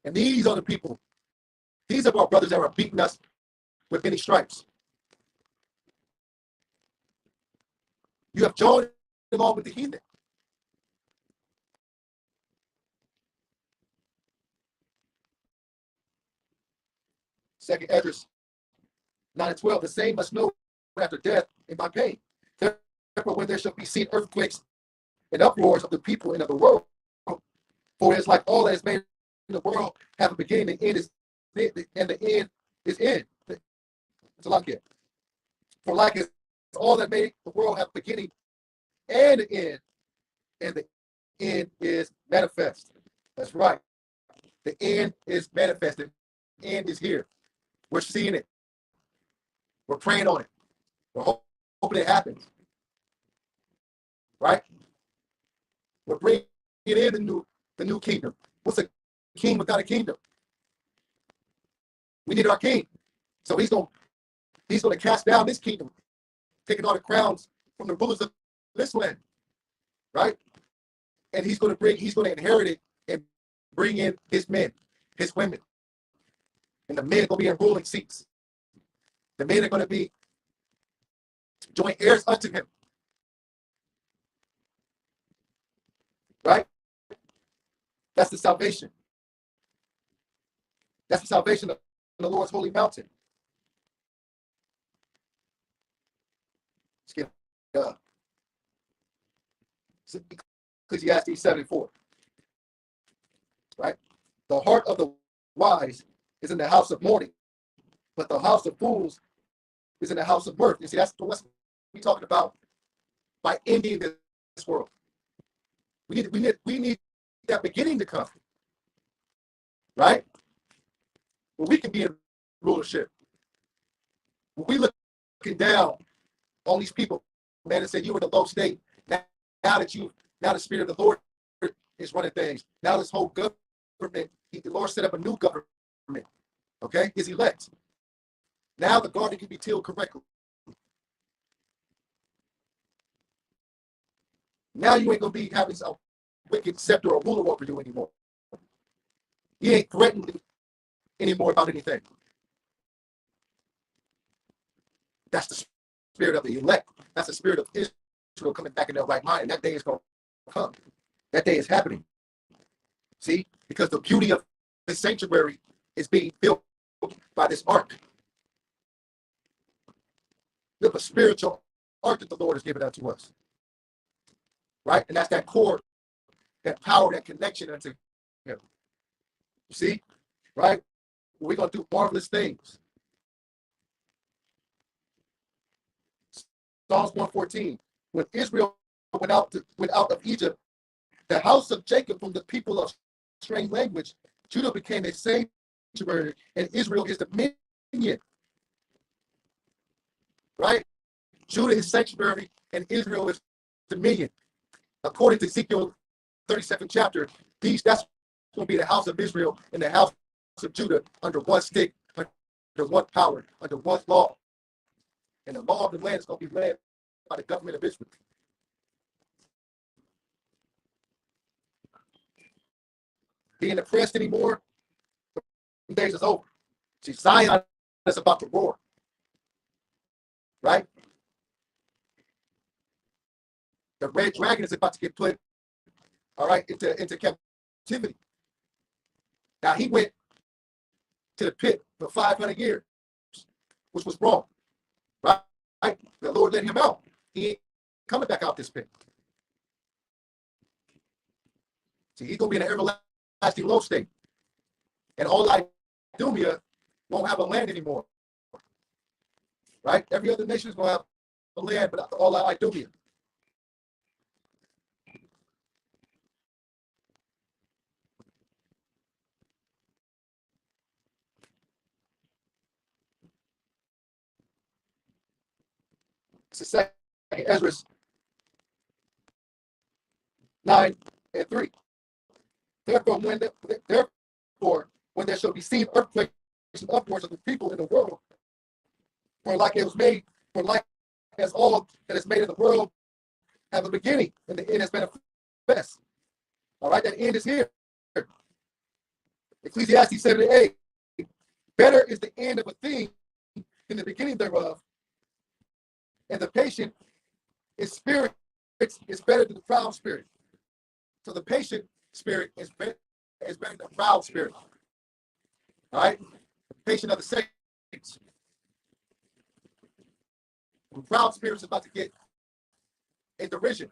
And these are the people. These are our brothers that are beating us with many stripes. You have joined along with the heathen. Second Esdras 9:12. The same must know after death in my pain. Therefore, when there shall be seen earthquakes and uproars of the people and of the world, for it is like all that is made in the world have a beginning, the end is and the end is end. That's a lot here. For like as all that made the world have a beginning and an end, and the end is manifest. That's right. The end is manifested. The end is here. We're seeing it. We're praying on it. We're hoping it happens. Right? We're bringing in the new kingdom. What's a king without a kingdom? We need our king. So he's going to cast down this kingdom, taking all the crowns from the rulers of this land. Right? And he's going to inherit it and bring in his men, his women. And the men are going to be in ruling seats. The men are going to be joint heirs unto him. Right? That's the salvation. That's the salvation of the Lord's holy mountain. Let's get Ecclesiastes 7:4. Right? The heart of the wise is in the house of mourning, but the house of fools is in the house of mirth. You see, that's what we're talking about by ending this world. We need that beginning to come. Right? Where we can be in rulership. When we looking down on these people, man, and say you were in a low state. Now the Spirit of the Lord is running things. Now this whole government, the Lord set up a new government. Okay? His elect. Now the garden can be tilled correctly. Now you ain't gonna be having some wicked scepter or ruler over you anymore. He ain't threatened anymore about anything. That's the spirit of the elect. That's the spirit of Israel coming back in their right mind. And that day is going to come. That day is happening. See? Because the beauty of the sanctuary is being built by this ark. We have a spiritual ark that the Lord has given unto us. Right? And that's that core, that power, that connection unto him. You see? Right? We're going to do marvelous things. Psalms 114. When Israel went out of Egypt, the house of Jacob from the people of strange language, Judah became a sanctuary, and Israel is dominion. Right? Judah is sanctuary, and Israel is dominion. According to Ezekiel 32nd chapter, that's going to be the house of Israel and the house of Judah under one stick, under one power, under one law. And the law of the land is going to be led by the government of Israel. Being oppressed anymore, the days is over. See, Zion is about to roar. Right? The red dragon is about to get put, all right, into captivity. Now, he went to the pit for 500 years, which was wrong. Right? The Lord let him out. He ain't coming back out this pit. See, he's going to be in an everlasting low state. And all Idumea won't have a land anymore. Right? Every other nation is going to have the land, but all I do here. It's the second Ezra 9:3. Therefore, when there shall be seen earthquakes and upwards of the people in the world, for like it was made, for like as all that is made in the world have a beginning, and the end has manifest. All right, that end is here. Ecclesiastes 7:8. Better is the end of a thing than the beginning thereof, and the patient is spirit is better than the proud spirit. So the patient spirit is better than the proud spirit. All right, the patient of the saints. The proud spirit is about to get in derision.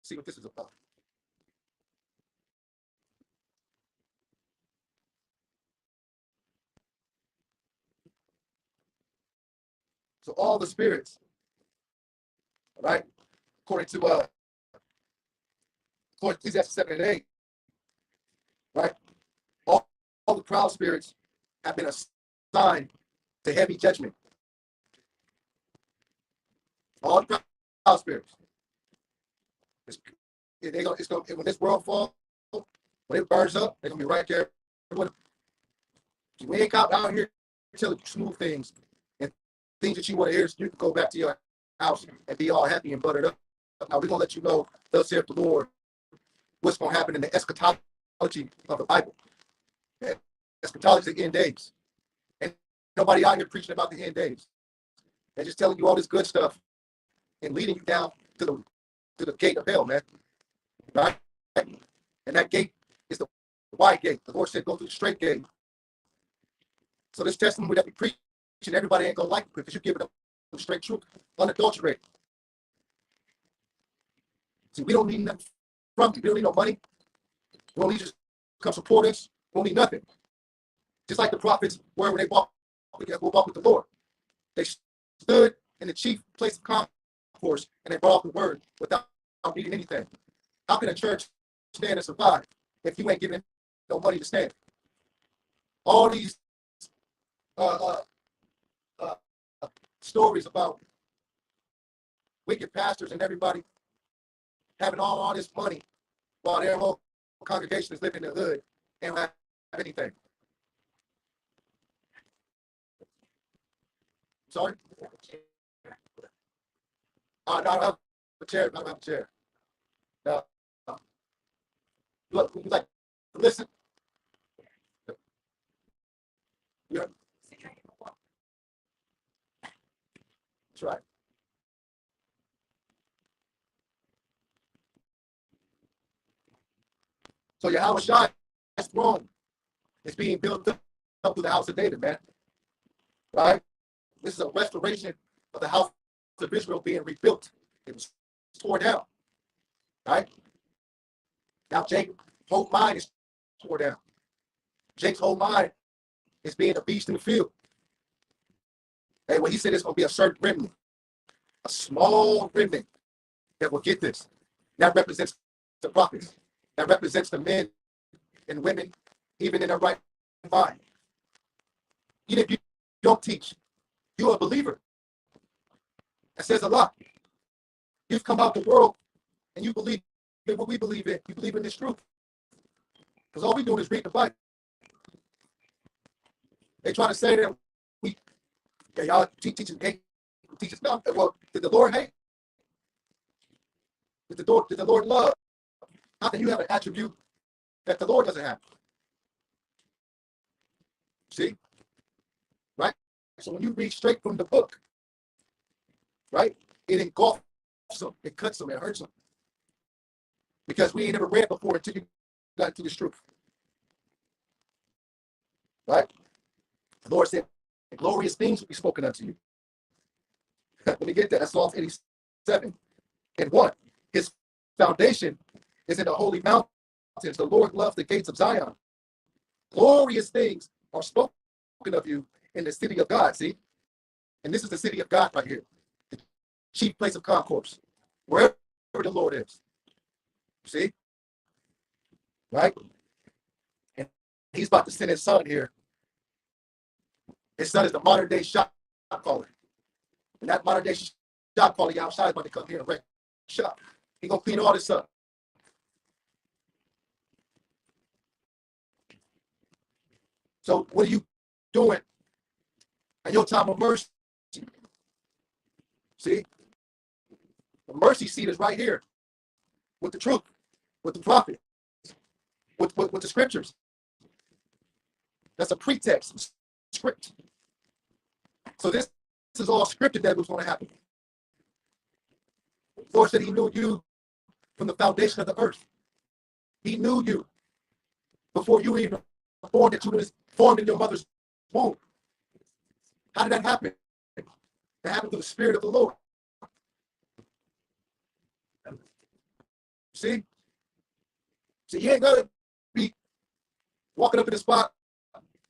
See what this is about. So all the spirits, right? According to Ecclesiastes 7:8, right? All the proud spirits have been assigned to heavy judgment. All the proud spirits. When this world falls, when it burns up, they're gonna be right there. We ain't out here telling you smooth things and things that you want to hear. So you can go back to your house and be all happy and buttered up. Now we're gonna let you know, thus saith the Lord, what's gonna happen in the eschatology of the Bible. Eschatology is the end days. And nobody out here preaching about the end days. They're just telling you all this good stuff and leading you down to the gate of hell, man. Right? And that gate is the wide gate. The Lord said, go through the straight gate. So this testimony that we preach, and everybody ain't gonna like it because you give it the straight truth, unadulterated. See, we don't need nothing from you. We don't need no money. We don't need you to come support us. We don't need nothing. Just like the prophets were when they walked with the Lord. They stood in the chief place of concourse and they brought out the word without needing anything. How can a church stand and survive if you ain't giving no money to stand? All these stories about wicked pastors and everybody having all this money while their whole congregation is living in the hood and don't have anything. Sorry? No, I don't have a chair. I don't have a chair. No. Look, would you like to listen? Yeah. That's right. So Yahweh Shai's throne is being built up to the house of David, man. Right? This is a restoration of the house of Israel being rebuilt. It was torn down. Right? Now Jacob's whole mind is torn down. Jacob's whole mind is being a beast in the field. Hey, when he said it's going to be a certain remnant, a small remnant that will get this. That represents the prophets. That represents the men and women, even in their right mind. Even if you don't teach, you're a believer. That says a lot. You've come out the world and you believe in what we believe in. You believe in this truth. Because all we do is read the Bible. They try to say that y'all teaching hate. Teachers, no. Well, did the Lord hate? Did the Lord love? How can you have an attribute that the Lord doesn't have? See? Right? So when you read straight from the book, right, it engulfs them, it cuts them, it hurts them. Because we ain't never read before until you got into this truth. Right? The Lord said, glorious things will be spoken unto you. Let me get that. That's Psalm 87:1. His foundation is in the holy mountains. The Lord loves the gates of Zion. Glorious things are spoken of you in the city of God, see? And this is the city of God right here, the chief place of concourse, wherever the Lord is. See? Right? And he's about to send his son here. His son is the modern day shot caller. And that modern day shot caller outside is about to come here and wreck shop. He's going to clean all this up. So what are you doing at your time of mercy? See? The mercy seat is right here with the truth, with the prophet, with the scriptures. That's a pretext, script. So this is all scripted that was going to happen. The Lord said he knew you from the foundation of the earth. He knew you before you even were born, that you were formed in your mother's womb. How did that happen? It happened through the Spirit of the Lord. See? So you ain't gonna be walking up in the spot,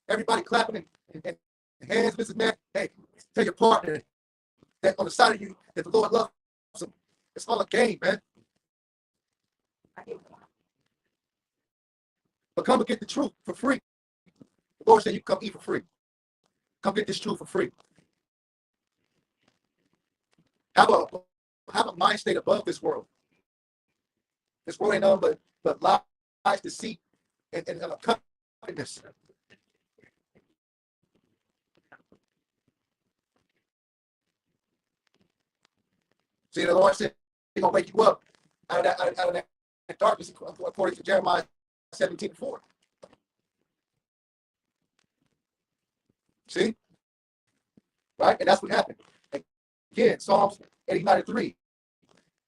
everybody clapping and hands, Mrs. Man. Hey, tell your partner that on the side of you that the Lord loves them. It's all a game, man. But come and get the truth for free. The Lord said you come eat for free. Come get this truth for free. Have a mind state above this world. This world ain't nothing but lies, deceit, and covetousness. See, the Lord said He's gonna wake you up out of that darkness, according to Jeremiah 17:4. See? Right? And that's what happened. Again, Psalms 89:3.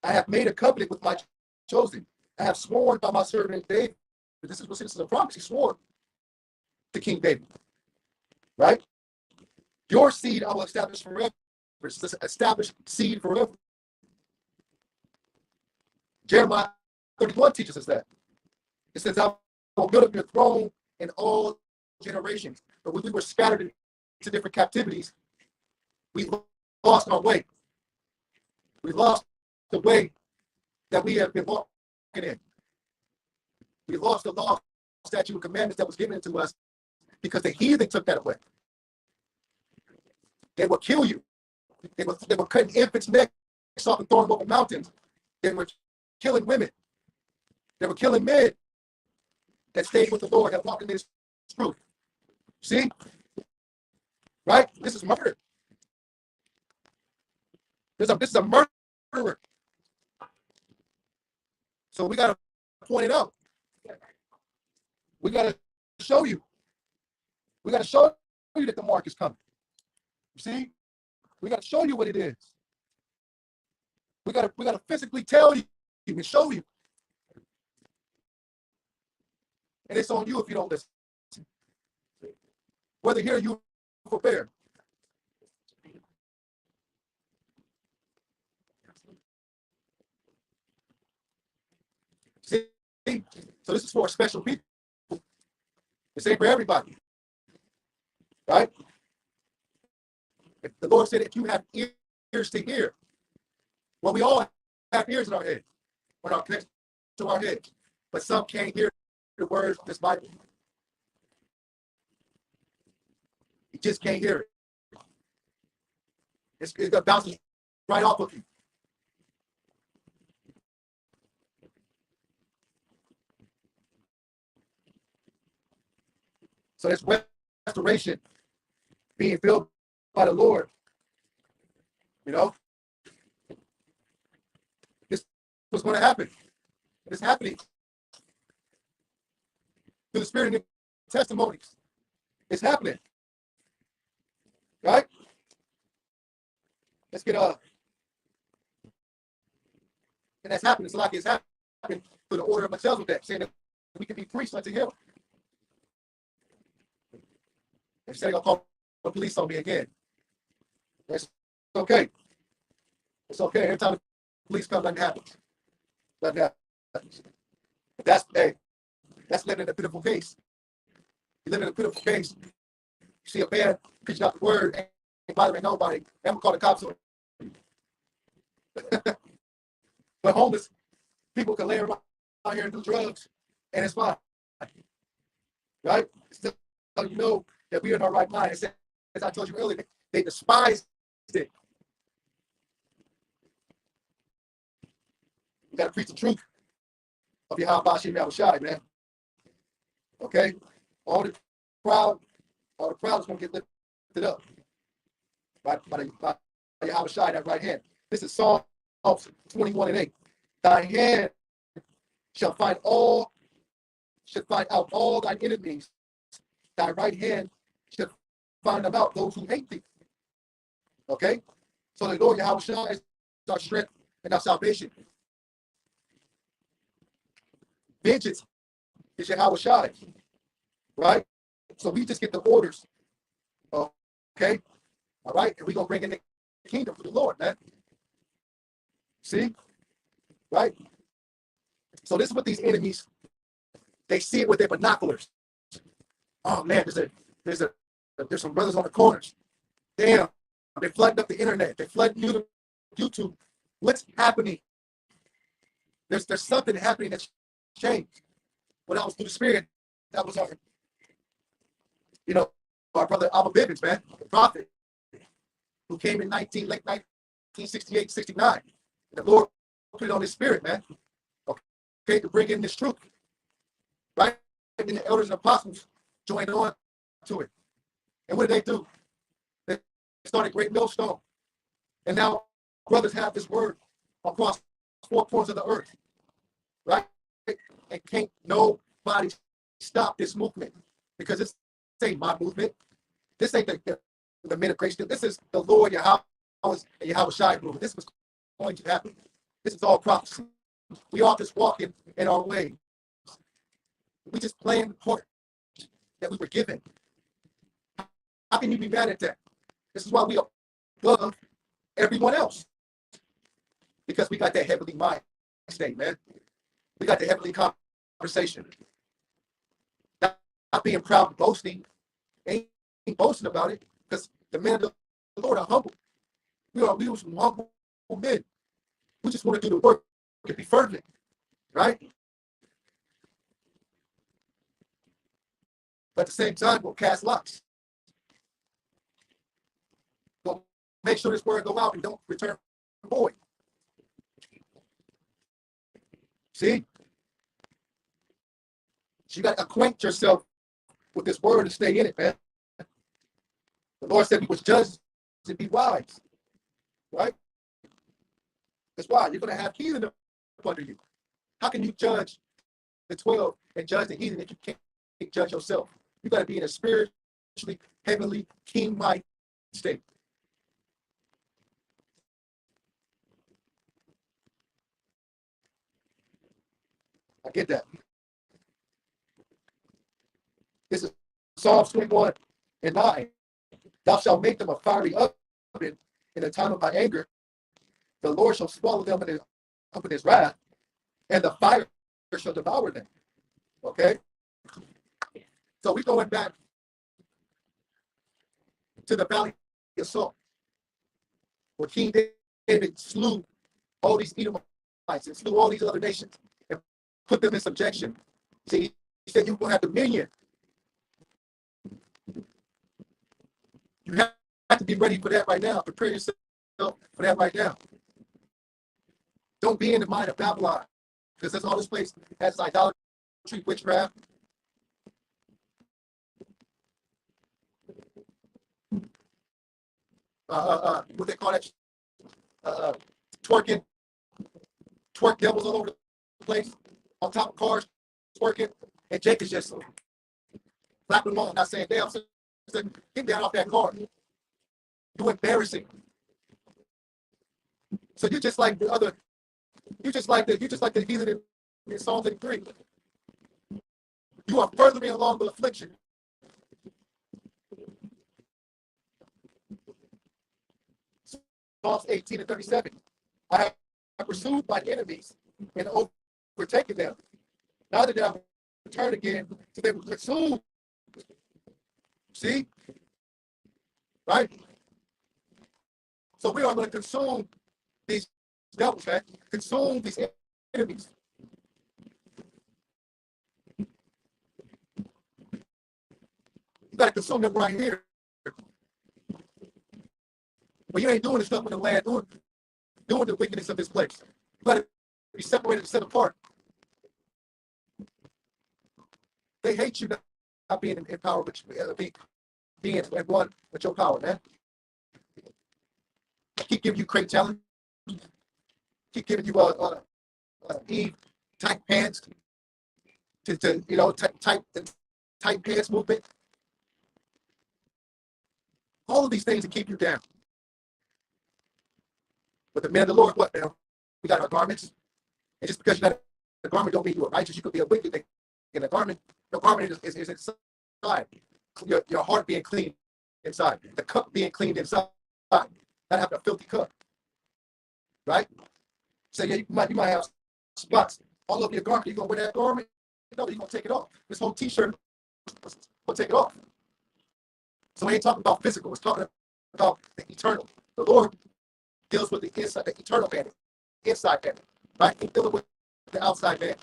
I have made a covenant with my chosen. I have sworn by my servant David. This is a promise. He swore to King David. Right? Your seed I will establish forever. It's an established seed forever. Jeremiah 31 teaches us that. It says, I will build up your throne in all generations. But when we were scattered into different captivities, we lost our way. We lost the way that we have been walking in. We lost the law, statute, and commandments that was given to us because the heathen took that away. They would kill you. They were cutting infants' necks off and throwing them over mountains. They were killing women. They were killing men that stayed with the Lord, that walked in this truth. See? Right? This is murder. This is a murderer. So we got to point it out. We got to show you. We got to show you that the mark is coming. You see? We got to show you what it is. We got to physically tell you and show you. And it's on you if you don't listen. Whether here you or there. See? So this is for special people. This ain't for everybody. Right? The Lord said, if you have ears to hear, well, we all have ears in our head, when our connected to our head, but some can't hear the words of this Bible. You just can't hear it. It's going to bounce right off of you. So this restoration, being filled by the Lord, you know, this was going to happen. It's happening through the Spirit and the testimonies. It's happening. Right? Let's get and that's happening. It's like it's happening through the order of Melchizedek, saying that we can be priests unto him. If they're gonna call the police on me again, it's okay. It's okay. Every time the police come, nothing happens. Nothing happens. That's living in a pitiful case. You live in a pitiful case. see a man preaching out the word, ain't bothering nobody, I'm gonna call the cops on you. But homeless people can lay around here and do drugs, and it's fine, right? So you know that we're in our right mind. As I told you earlier, they despised it. You got to preach the truth of your how about you shy, man. Okay, all the crowd, is gonna get lifted up by Yahweh Shai, that right hand. This is Psalms 21:8. Thy hand shall find out all thine enemies. Thy right hand shall find them out, those who hate thee. Okay? So the Lord Yahweh Shai is our strength and our salvation. Vengeance is Yahweh Shai. Right? So we just get the orders. Okay? All right? And we're going to bring in the kingdom for the Lord, man. See? Right? So this is what these enemies, they see it with their binoculars. Oh man, there's some brothers on the corners. Damn, they're flooding up the internet. They're flooding YouTube. What's happening? There's something happening that's changed. When I was through the spirit, that was our brother Abba Bibbins, man, the prophet, who came in late 1968, 69. And the Lord put it on his spirit, man. Okay, to bring in this truth. Right? And the elders and apostles joined on to it. And what did they do? They started a great millstone. And now brothers have this word across 4 corners of the earth. Right? And can't nobody stop this movement. Because this ain't my movement. This ain't the men of grace. This is the Lord Yahweh and Yahweh Shai movement. This was going to happen. This is all prophecy. We all just walking in our way. We just playing the part that we were given. How can you be mad at that? This is why we are above everyone else. Because we got that heavenly mind state, man. We got the heavenly conversation. Not being proud and boasting. Ain't boasting about it. Because the men of the Lord are humble. We are some humble men. We just want to do the work and be fervent. Right? But at the same time, we'll cast lots. We'll make sure this word go out and don't return void. See? So you got to acquaint yourself with this word and stay in it, man. The Lord said we was judged to be wise. Right? That's why you're going to have heathen up under you. How can you judge the 12 and judge the heathen if you can't judge yourself? You got to be in a spiritually, heavenly, king-like state. I get that. This is Psalms 21:9. Thou shalt make them a fiery oven in the time of my anger. The Lord shall swallow them up in his wrath, and the fire shall devour them. Okay? So we're going back to the Valley of Salt, where King David slew all these Edomites and slew all these other nations and put them in subjection. See, he said you're going to have dominion. You have to be ready for that right now. Prepare yourself for that right now. Don't be in the mind of Babylon, because that's all this place has idolatry, witchcraft. What they call that? Twerking, twerk devils all over the place, on top of cars, twerking, and Jake is just flapping them on, not saying, damn, get down off that car. You're embarrassing. So you're just like the other, you're just like the heathen in Psalm 33. You are furthering along the affliction. Psalms 18:37. I have pursued my enemies and overtaken them. Now that I return again to them consumed. See? right? So we are going to consume these devils, man. Consume these enemies. You got to consume them right here. But you ain't doing the stuff in the land, doing the wickedness of this place. You got to be separated and set apart. They hate you not being in power, but being at one with your power, man. Keep giving you great talent. Keep giving you Eve tight pants to tight pants movement. All of these things to keep you down. But the men of the Lord, what now? We got our garments. And just because you got a garment don't mean you're righteous. You could be a wicked thing in a garment. Your garment is inside. Your heart being clean inside. The cup being cleaned inside. Not having a filthy cup. Right? So yeah, you might have spots all over your garment. You're gonna wear that garment? No, you're gonna take it off. This whole t-shirt, we'll take it off. So we ain't talking about physical, it's talking about the eternal. The Lord deals with the inside, the eternal man, inside man. Right? He ain't dealing with the outside man.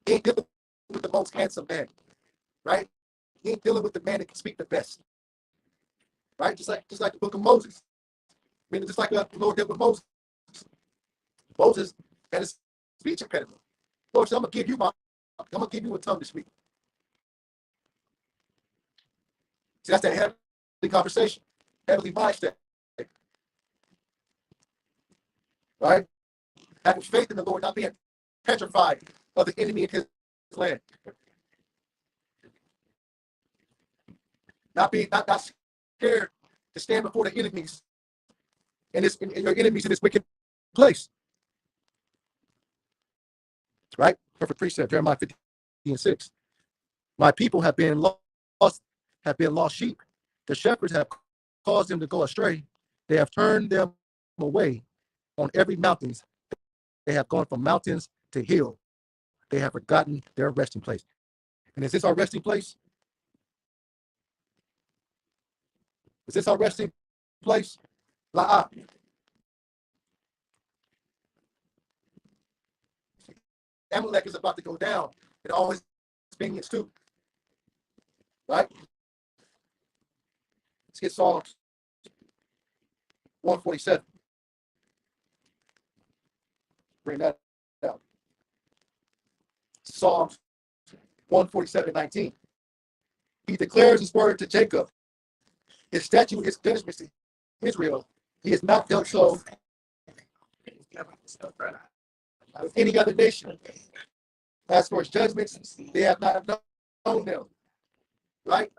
He ain't dealing with the most handsome man. Right? He ain't dealing with the man that can speak the best. Right? Just like the book of Moses. I mean, just like the Lord did with Moses. Moses had a speech impediment. Lord said, I'm gonna give you a tongue to speak. See, that's that heavenly conversation, heavenly mind state. Right? Having faith in the Lord, not being petrified of the enemy in his land. Not scared to stand before the enemies and your enemies in this wicked place. Right? Perfect precept, Jeremiah 15:6. My people have been lost sheep. The shepherds have caused them to go astray. They have turned them away on every mountains. They have gone from mountains to hill. They have forgotten their resting place. And is this our resting place? Is this our resting place? La'ah. Amalek is about to go down and all his opinions too. Right? Let's get Psalms 147. Bring that down. Psalms 147:19. He declares his word to Jacob, his statute, his judgments to Israel. He has not done so with any other nation. As for his judgments, they have not known them. Right?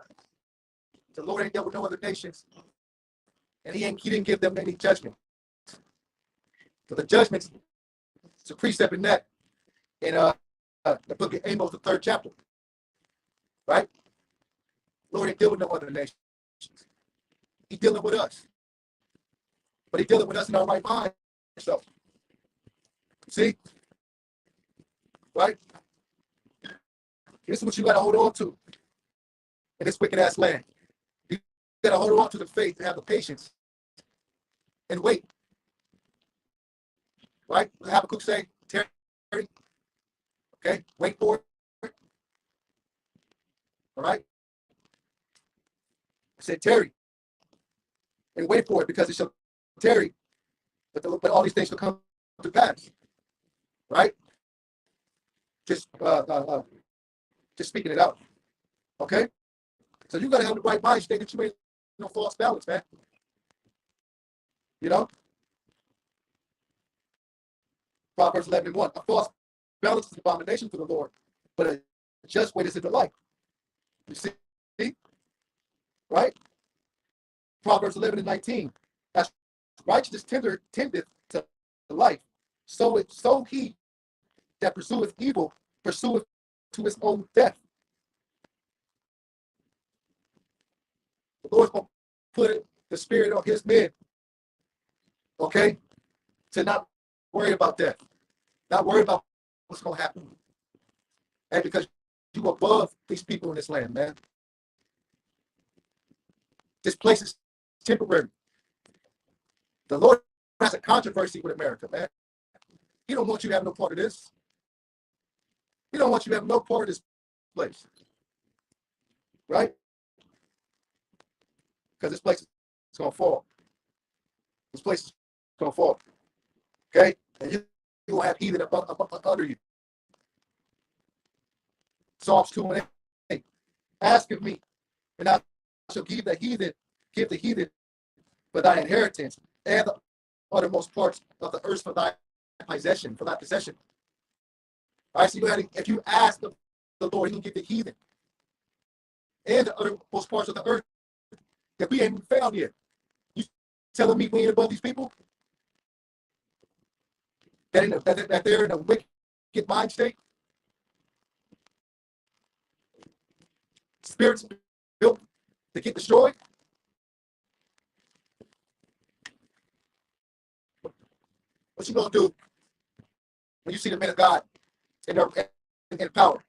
The Lord ain't dealt with no other nations. And he didn't give them any judgment. So the judgments, it's a precept in that in the book of Amos, the 3rd chapter. Right? Lord ain't dealing with no other nations. He's dealing with us. But he's dealing with us in our right mind. So, see? Right? This is what you got to hold on to in this wicked ass land. You got to hold on to the faith and have the patience and wait. Right? Habakkuk say, Terry. Okay? Wait for it. All right? I said, Terry. And wait for it because it shall tarry. But all these things will come to pass. Right? Just speaking it out. Okay? So you got to have the right mind state that you ain't no false balance, man. You know? Proverbs 11:1. A false balance is an abomination to the Lord, but a just weight is a delight. You see? Right? Proverbs 11:19. As righteousness tendeth to life, so he that pursueth evil pursueth to his own death. The Lord's going to put the spirit on his men, okay, to not worry about death, not worry about what's going to happen. And because you above these people in this land, man. This place is temporary. The Lord has a controversy with America, man. He don't want you to have no part of this. He don't want you to have no part of this place, right? Because this place is going to fall. This place is going to fall, okay? And you will have heathen up under you. Psalms 2:8. Ask of me, and I shall give the heathen for thy inheritance, and the uttermost parts of the earth for thy possession, All right, so if you ask the Lord, he will give the heathen and the uttermost parts of the earth. If we ain't found yet, you telling me we ain't above these people? That they're in a wicked mind state? Spirits built to get destroyed? What you gonna do when you see the men of God in power?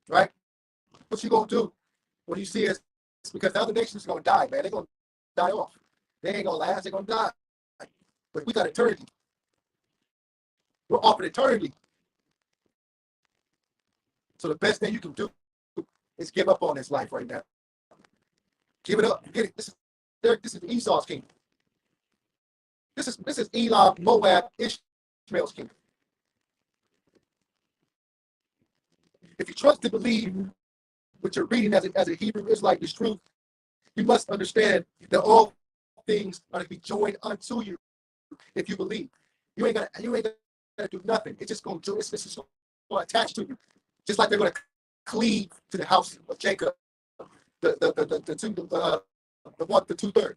Right? What you gonna do when you see it? Because the other nations are gonna die, man. They're gonna die off. They ain't gonna last, they're gonna die. But we got eternity. We're offered eternity. So the best thing you can do is give up on this life right now. Give it up. Get it. This is Esau's kingdom. This is Elam, Moab, Ishmael's kingdom. If you trust and believe what you're reading as a Hebrew Israelite is true, you must understand that all things are to be joined unto you if you believe. You ain't gotta do nothing. It's just gonna attach to you. Just like they're gonna cleave to the house of Jacob, the 2/3.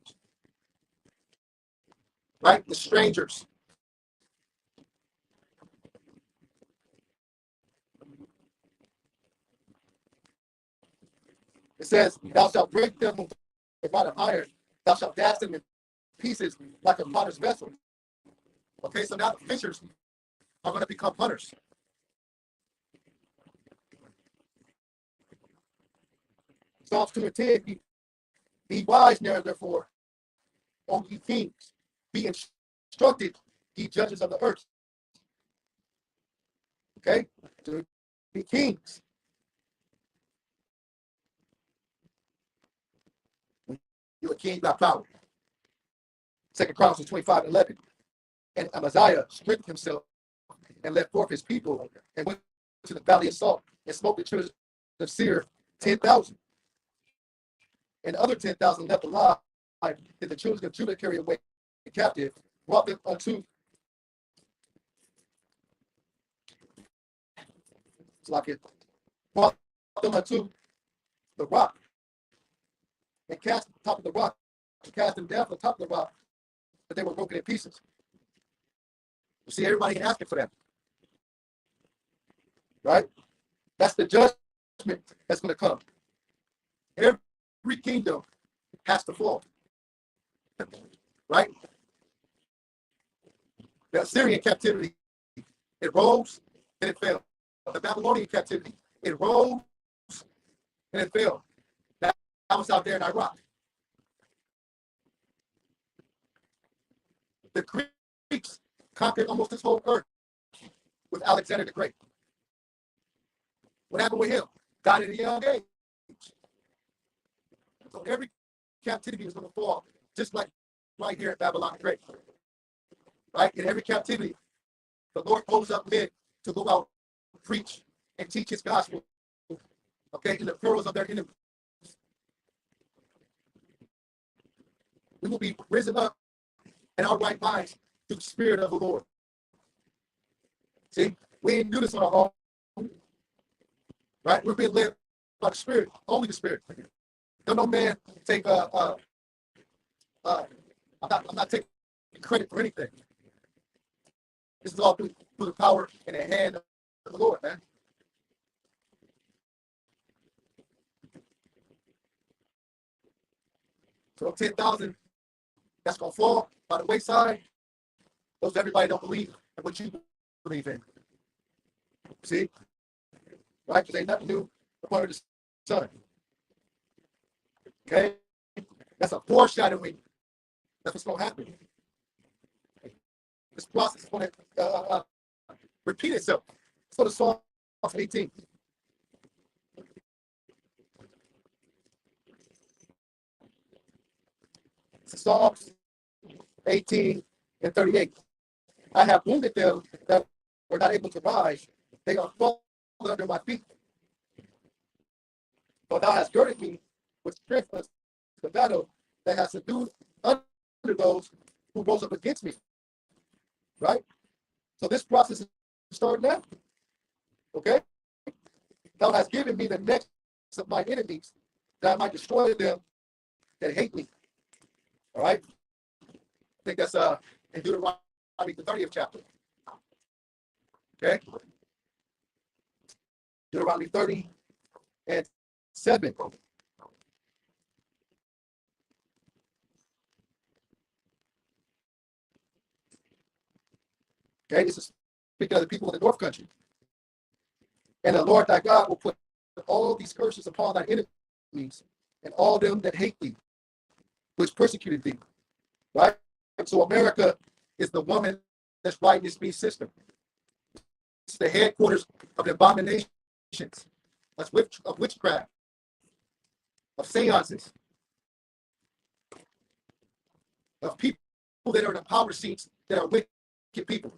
Right? The strangers. It says, thou shalt break them with a rod of iron, thou shalt dash them in pieces like a potter's vessel. Okay, so now the fishers are going to become hunters. Psalms 2:10, be wise now, therefore, O ye kings, be instructed, ye judges of the earth. Okay, to be kings. You're a king, you got power. 2 Chronicles 25:11. And Amaziah strengthened himself and led forth his people and went to the valley of Salt and smote the children of Seir 10,000. And the other 10,000 left alive, did the children of Judah carry away captive, brought them unto brought them unto the rock and cast the top of the rock and cast them down from the top of the rock, but they were broken in pieces. You see, everybody asking for that. Right? That's the judgment that's going to come. Every kingdom has to fall. Right? The Assyrian captivity, it rose and it fell. The Babylonian captivity, it rose and it fell. That was out there in Iraq. The Greeks conquered almost this whole earth with Alexander the Great. What happened with him? Died at a young age. So every captivity is going to fall, just like right here at Babylon the Great. Right? In every captivity, the Lord rose up men to go out, preach, and teach his gospel. Okay, in the perils of their enemies. We will be risen up in our right minds through the Spirit of the Lord. See, we ain't do this on our own. Right? We're being led by the Spirit, only the Spirit. Don't no man take I'm not taking credit for anything. This is all through the power and the hand of the Lord, man. So 10,000 that's gonna fall by the wayside. Those everybody don't believe in what you believe in. See? Right? Because ain't nothing new upon the sun. Okay? That's a foreshadowing. That's what's going to happen. This process is going to repeat itself. Let's go to Psalms 18. Psalms 18 and 38. I have wounded them that were not able to rise. They are fallen under my feet. For thou hast girded me with strength unto the battle that has subdued under those who rose up against me. Right? So this process is starting now. Okay? Thou hast given me the necks of my enemies, that I might destroy them that hate me. All right? I think that's in Deuteronomy, the 30th chapter. Okay? Deuteronomy 30 and 7. Okay, this is speaking of the people in the north country. And the Lord thy God will put all these curses upon thy enemies and all them that hate thee, which persecuted thee. Right? So America is the woman that's writing this beast system. It's the headquarters of the abominations, of witchcraft, of seances, of people that are in the power seats that are wicked people.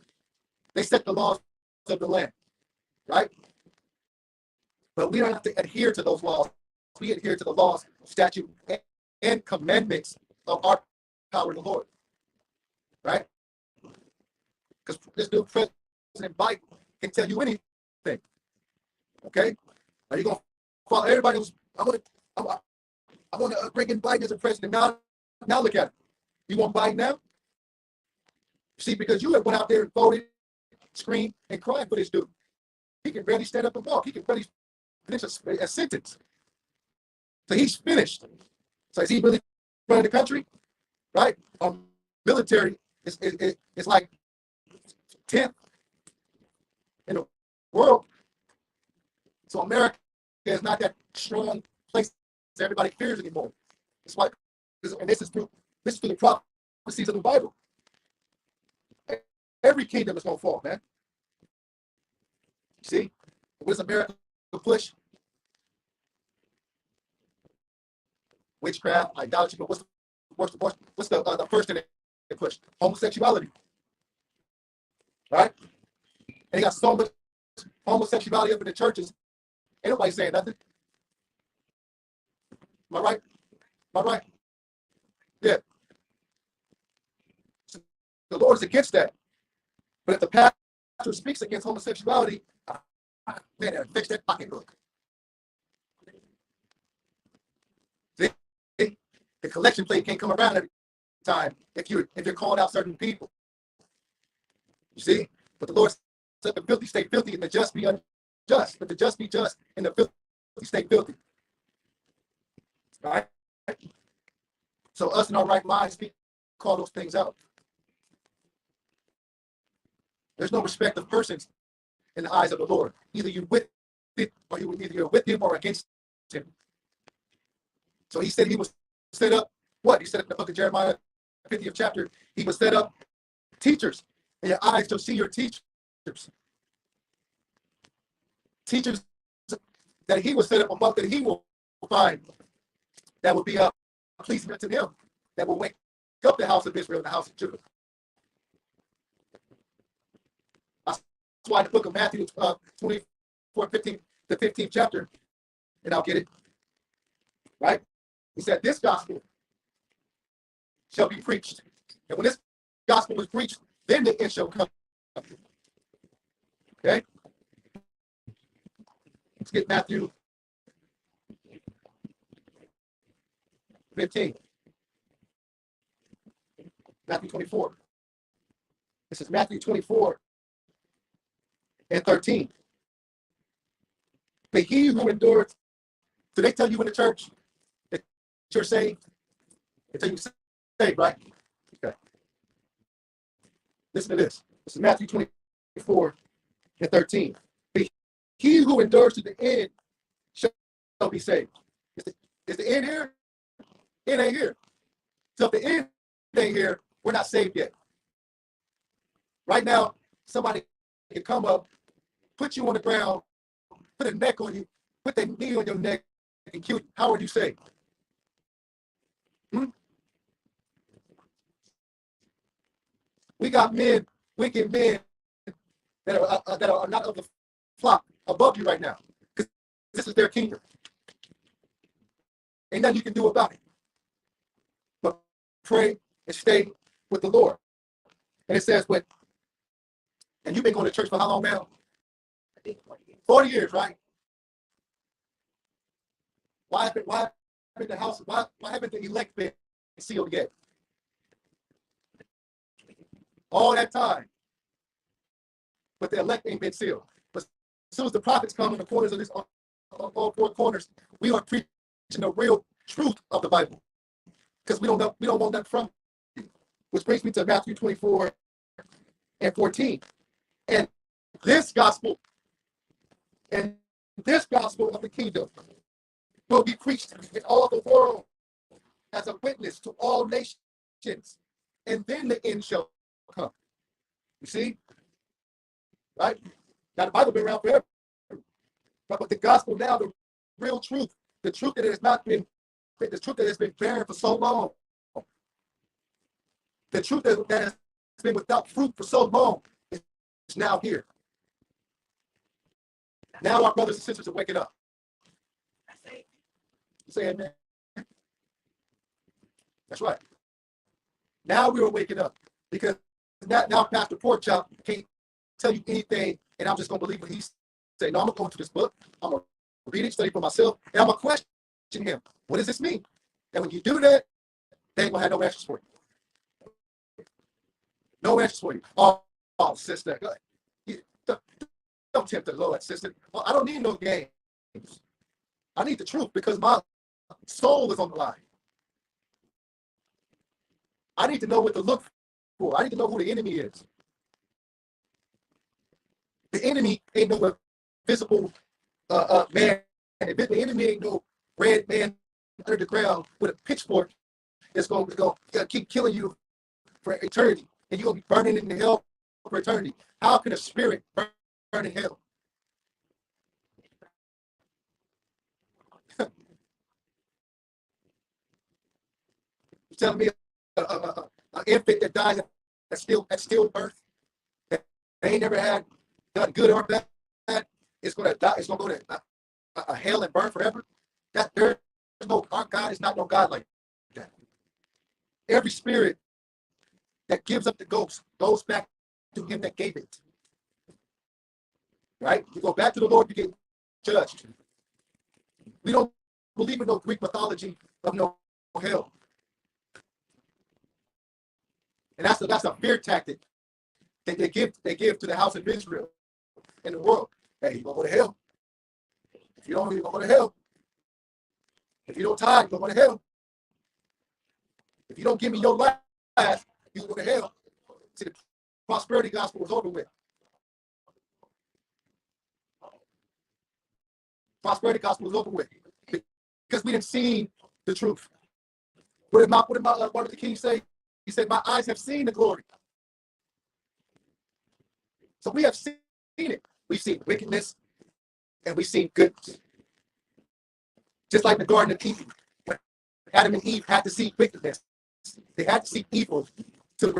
They set the laws of the land, right? But we don't have to adhere to those laws. We adhere to the laws, statute, and commandments of our power, the Lord, right? Because this new President Biden can tell you anything, okay? Are you going to follow everybody who's, I want to bring in Biden as a president. Now look at it. You want Biden now? See, because you have went out there and voted, screamed, and cried for this dude. He can barely stand up and walk. He can barely finish a sentence. So he's finished. So is he really running the country? Right? Military is like 10th in the world. So America is not that strong place that everybody fears anymore. It's like, and this is through the prophecies of the Bible. Every kingdom is going to fall, man. See? What does America push? Witchcraft, idolatry, but what's the first thing they push? Homosexuality. Right? And they got so much homosexuality up in the churches. Ain't nobody saying nothing. Am I right? Am I right? Yeah. So the Lord is against that. But if the pastor speaks against homosexuality, man, that fix that pocketbook. See? The collection plate can't come around every time if you're calling out certain people. You see? But the Lord said the filthy stay filthy and the just be unjust. But the just be just and the filthy stay filthy. Right? So us in our right minds call those things out. There's no respect of persons in the eyes of the Lord. Either you're with it or you're with him or against him. So he said he was set up, what? He said in the book of Jeremiah, 50th chapter, he was set up teachers, and your eyes shall see your teachers. Teachers that he was set up above, that he will find that will be pleasing unto him, that will wake up the house of Israel and the house of Judah. That's why the book of Matthew 24, 15, the 15th chapter, and I'll get it, right? He said, this gospel shall be preached. And when this gospel was preached, then the end shall come. Okay? Let's get Matthew 15. Matthew 24. This is Matthew 24 and 13. But he who endures, do they tell you in the church that you're saved? They tell you saved, right? Okay. Listen to this. This is Matthew 24 and 13. But he who endures to the end shall be saved. Is the end here? It ain't here. So if the end ain't here, we're not saved yet. Right now, somebody can come up, put you on the ground, put a neck on you, put their knee on your neck, and kill you. How are you saved? We got men, wicked men that are not of the flock above you right now, because this is their kingdom. Ain't nothing you can do about it. But pray and stay with the Lord. And it says, "What?" And you've been going to church for how long now? 40 years, right? Why haven't the house? Why haven't the elect been sealed yet? All that time, but the elect ain't been sealed. But as soon as the prophets come in the corners of this, all four corners, we are preaching the real truth of the Bible, because we don't want that from you. Which brings me to Matthew 24 and 14. And this gospel of the kingdom will be preached in all the world as a witness to all nations, and then the end shall come. You see? Right? Now the Bible been around forever. But the gospel now, the real truth, the truth that has been barren for so long, the truth that has been without fruit for so long is now here. Now our brothers and sisters are waking up. Say amen. That's right. Now we are waking up, because now Pastor Porkchop can't tell you anything, and I'm just going to believe what he's saying. No, I'm going to go into this book. I'm going to read it, study for myself, and I'm going to question him. What does this mean? And when you do that, they ain't going to have no answers for you. No answers for you. Oh sister. Don't tempt the Lord, sister. Well, I don't need no games. I need the truth, because my soul is on the line. I need to know what to look for. I need to know who the enemy is. The enemy ain't no visible man. The enemy ain't no red man under the ground with a pitchfork that's going to keep killing you for eternity, and you're going to be burning in the hell for eternity. How can a spirit burn in hell? You're telling me an infant that dies at stillbirth, that they ain't never had done good or bad, it's going to die. It's going to go to hell and burn forever. Our God is not no God like that. Every spirit that gives up the ghost goes back to him that gave it. Right? You go back to the Lord, you get judged. We don't believe in no Greek mythology of no hell. And that's a fear tactic that they give to the house of Israel in the world. Hey, you're going to go to hell. If you don't, you're going to go to hell. If you don't tithe, you're going to hell. If you don't give me your life, you're going to hell. See, the prosperity gospel was over with. Prosperity gospel was over with, because we didn't see the truth. What did Martin Luther King say? He said, "My eyes have seen the glory." So we have seen it. We've seen wickedness and we've seen goodness. Just like the Garden of Eden, when Adam and Eve had to see wickedness, they had to see evil to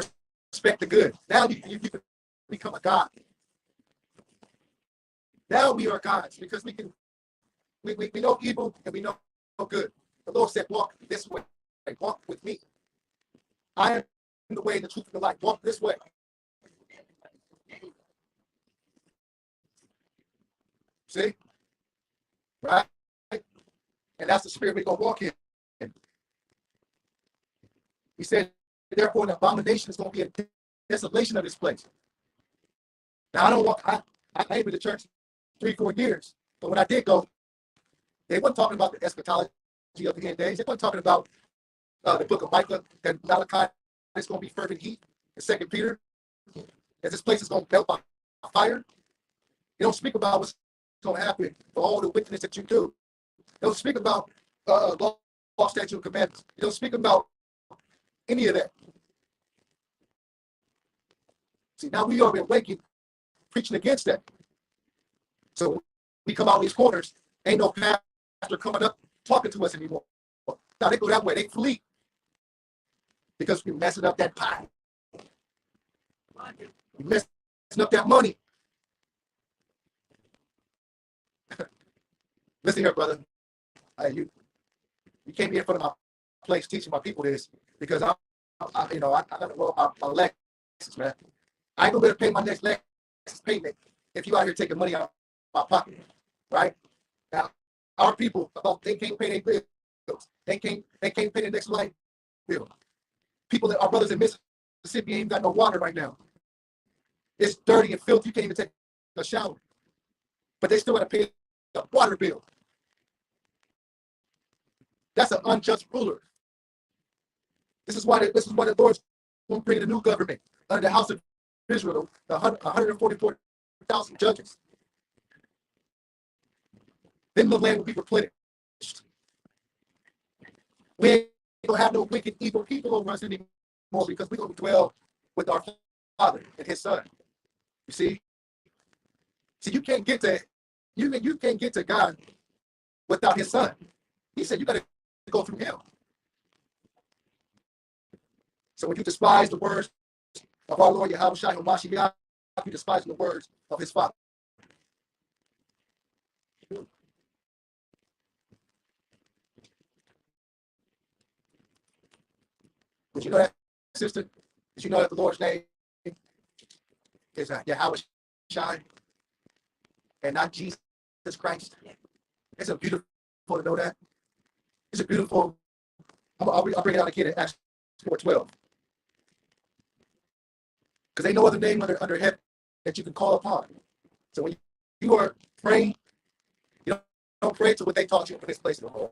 respect the good. Now you become a God. Now we are gods, because we know evil and we know good. The Lord said, "Walk this way. Walk with me. I am the way, the truth, and the light. Walk this way." See? Right? And that's the spirit we're going to walk in. He said, "Therefore, an abomination is going to be a desolation of this place." Now, I ain't been to church 3-4 years. But when I did go, they weren't talking about the eschatology of the end days. They weren't talking about the book of Micah, that Malachi is going to be fervent heat. And 2 Peter, that this place is going to melt by fire. They don't speak about what's going to happen for all the wickedness that you do. They don't speak about law, statute, and commandments. They don't speak about any of that. See, now we are awakened, preaching against that. So we come out these corners, ain't no pastor coming up talking to us anymore. Now they go that way, they flee because we're messing up that pot. We're messing up that money. Listen here, brother. You can't be in front of my place teaching my people this because I gotta roll my Lexus, man. I ain't gonna be able to pay my next Lexus payment if you out here taking money out of my pocket, right? Now, our people, they can't pay their bills. They can't pay their next light bill. People that our brothers in Mississippi ain't got no water right now. It's dirty and filthy. You can't even take a shower, but they still got to pay the water bill. That's an unjust ruler. This is why the Lord's going to create a new government under the house of Israel, the 144,000 judges. Then the land will be replenished. We ain't going to have no wicked, evil people over us anymore because we're going to dwell with our Father and His Son. You see? See, you can't get to God without His Son. He said you got to go through Him. So when you despise the words of our Lord Yahweh Shai HaMashiach, you despise the words of His Father. Did you know that, sister? Did you know that the Lord's name is Yahweh Shai and not Jesus Christ? It's a beautiful to know that. It's a beautiful. I'll bring it out again in Acts 4:12. Because ain't no other name under heaven that you can call upon. So when you are praying, you don't pray to what they taught you in this place in the world.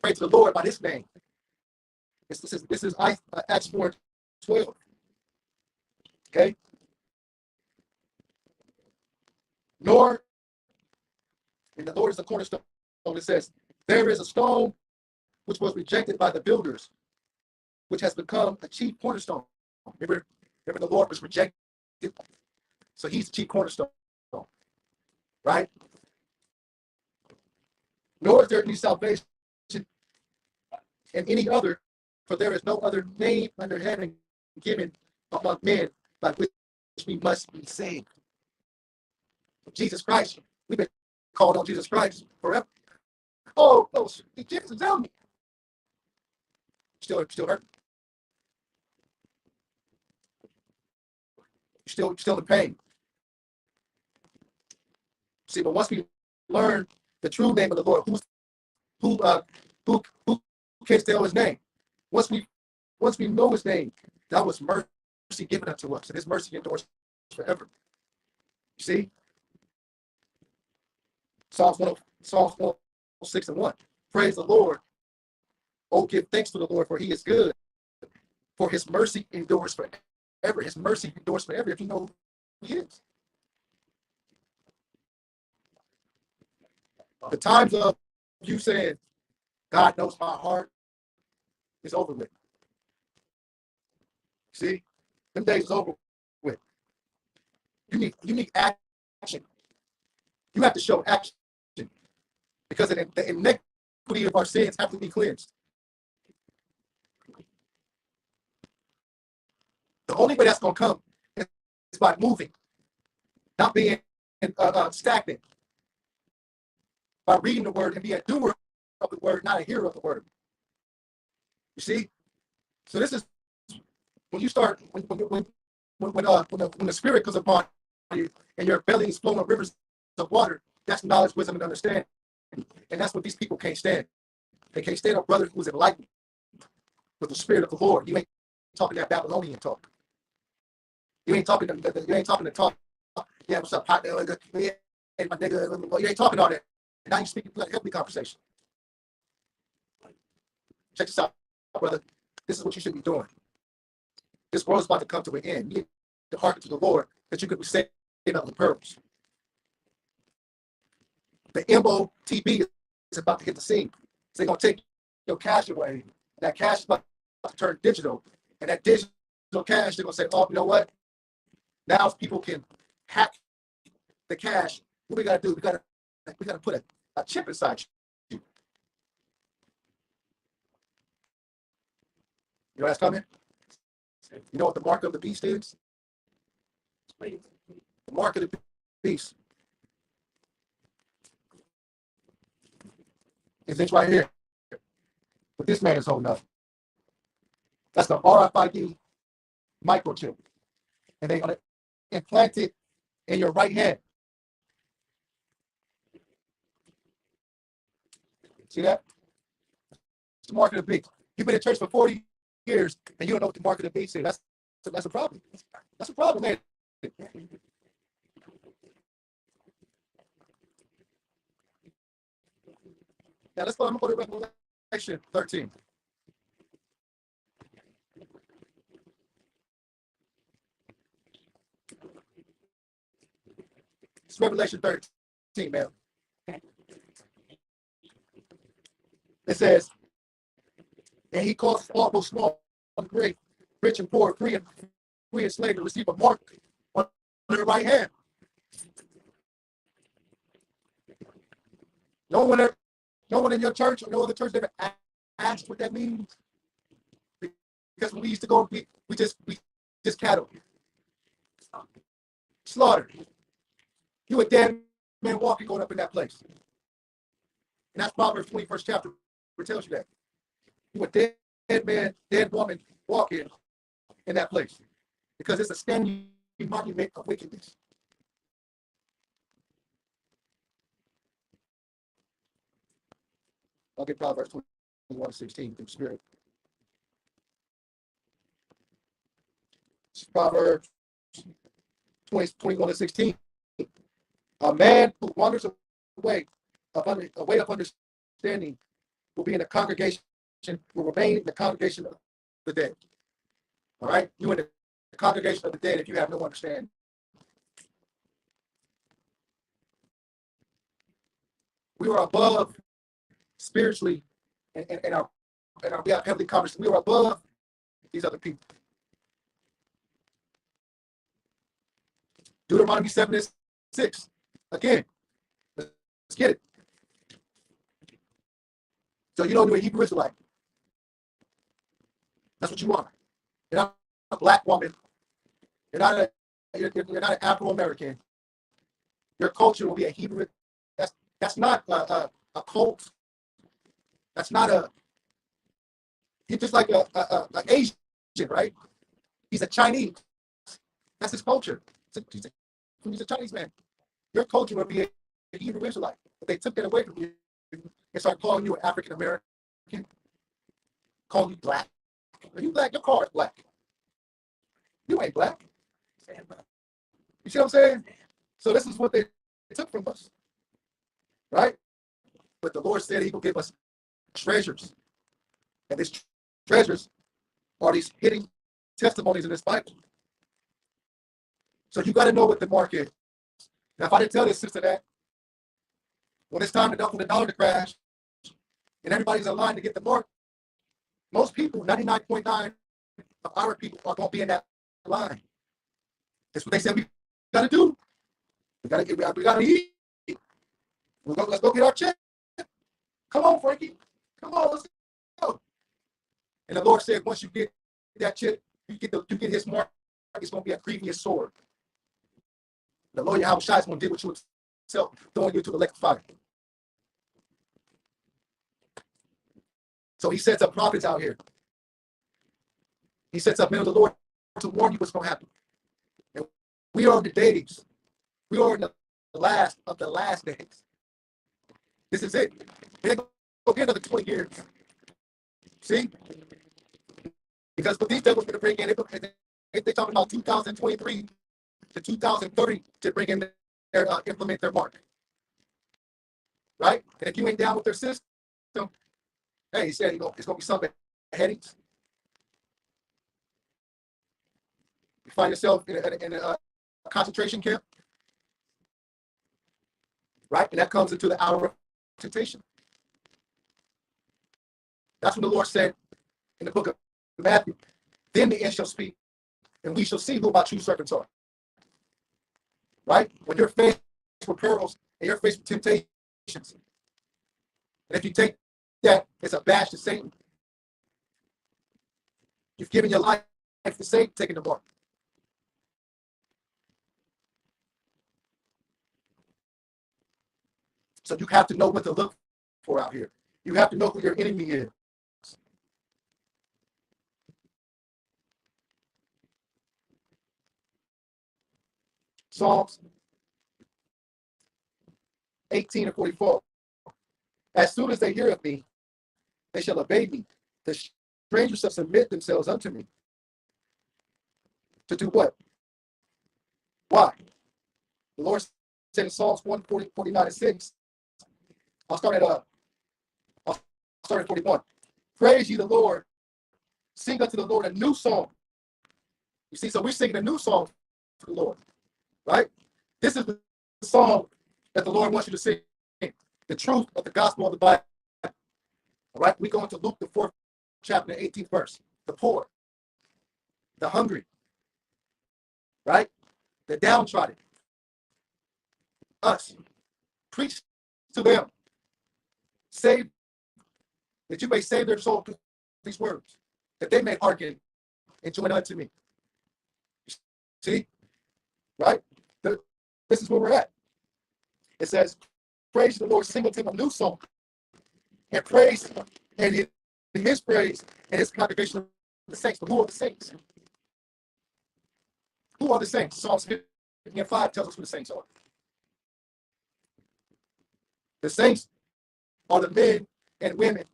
Pray to the Lord by His name. This is Acts 4:12. Okay? Nor, and the Lord is the cornerstone. It says, there is a stone which was rejected by the builders, which has become a chief cornerstone. Remember the Lord was rejected. So He's the chief cornerstone. Right? Nor is there any salvation in any other, for there is no other name under heaven given among men by which we must be saved. Jesus Christ. We've been called on Jesus Christ forever. Oh, Jesus, help me. Still hurt. Still in pain. See, but once we learn the true name of the Lord, who can tell His name? Once we know His name, that was mercy given unto us, and His mercy endures forever. You see? Psalms 106:1. Praise the Lord. Oh, give thanks to the Lord, for He is good. For His mercy endures forever. His mercy endures forever if you know who He is. The times of you saying, God knows my heart, is over with. See? Them days is over with. You need action. You have to show action. Because the iniquity of our sins have to be cleansed. The only way that's going to come is by moving, not being stagnant. By reading the word and being a doer of the word, not a hearer of the word. You see? So this is when you start when the Spirit comes upon you and your belly is flowing rivers of water. That's knowledge, wisdom, and understanding. And that's what these people can't stand. They can't stand a brother who's enlightened with the Spirit of the Lord. You ain't talking that Babylonian talk. You ain't talking to talk. Yeah, what's up, hot nigga? Yeah, my nigga. You ain't talking all that. Now you speaking like a healthy conversation. Check this out, brother. This is what you should be doing. This world is about to come to an end. You need to hearken to the Lord that you could be saved of the pearls. The MOTB is about to hit the scene. So they're going to take your cash away. That cash is about to turn digital. And that digital cash, they're going to say, oh, you know what? Now people can hack the cash. What we got to do? We got to put a chip inside you. You know that's coming? You know what the mark of the beast is? The mark of the beast is this right here. What this man is holding up. That's the RFID microchip. And they're going to implant it in your right hand. See that? It's the mark of the beast. You've been in church for 40 years and you don't know what the mark of the beast is. That's a problem. That's a problem, man. Now let's go. I'm going to go to Revelation 13. It's Revelation 13, man. It says, and he caused all both small and great, rich and poor, free and slave to receive a mark on their right hand. No one in your church or no other church ever asked what that means. Because when we used to go, we just cattle. Slaughter. You a dead man walking going up in that place. And that's Proverbs 21st chapter, where it tells you that. You a dead man, dead woman walking in that place. Because it's a standing monument of wickedness. I'll get Proverbs 21:16 through Spirit. It's Proverbs 21:16. A man who wanders away of understanding will be in the congregation, will remain in the congregation of the dead. All right? You in the congregation of the dead if you have no understanding. We are above spiritually and our we have heavenly conversation. We are above these other people. Deuteronomy 7:6. Again, let's get it. So you know you're a Hebrew Israelite. That's what you are. You're not a black woman. You're not an Afro-American. Your culture will be a Hebrew. That's not a cult. That's not he's just like an Asian, right? He's a Chinese. That's his culture. He's a Chinese man. Your culture would be a Hebrew Israelite. If they took that away from you and start calling you an African American, calling you black. Are you black? Your car is black. You ain't black. You see what I'm saying? So this is what they took from us. Right? But the Lord said he will give us treasures. And these treasures are these hidden testimonies in this Bible. So you got to know what the mark is. Now, if I didn't tell this sister that, when it's time for the dollar to crash, and everybody's in line to get the mark, most people, 99.9 of our people, are going to be in that line. That's what they said we got to do. We got to eat. Let's go get our check. Come on, Frankie. Come on, let's go. And the Lord said, once you get that check, you get his mark. It's going to be a previous sword. The Lord Yahweh Shai is going to deal with you himself, throwing you to the lake of fire. So he sets up prophets out here. He sets up men of the Lord to warn you what's going to happen. And we are in the days. We are in the last of the last days. This is it. They're going to get another 20 years. See? Because what these devils are going to bring in, they're talking about 2023 to 2030 to bring in their implement their mark. Right? And if you ain't down with their system, hey, he said it's going to be some headings. You find yourself in a concentration camp. Right? And that comes into the hour of temptation. That's what the Lord said in the book of Matthew. Then the end shall speak, and we shall see who my true servants are. Right? When you're faced with pearls and you're faced with temptations, and if you take that as a bash to Satan, you've given your life to Satan, taking the mark. So you have to know what to look for out here. You have to know who your enemy is. Psalms 18 and 44. As soon as they hear of me, they shall obey me. The strangers shall submit themselves unto me. To do what? Why? The Lord said in Psalms 149 and 6. I'll start at 41. Praise ye the Lord. Sing unto the Lord a new song. You see, so we're singing a new song to the Lord, right? This is the song that the Lord wants you to sing. The truth of the gospel of the Bible. All right, we go into Luke, the 4th chapter, 18th verse. The poor, the hungry, right? The downtrodden. Us. Preach to them. Save, that you may save their soul through these words, that they may hearken and join unto me. See? Right? This is where we're at. It says, praise the Lord, sing unto him a new song, and praise and his praise and his congregation of the saints. But who are the saints? Who are the saints? Psalms 55 tells us who the saints are. The saints are the men and women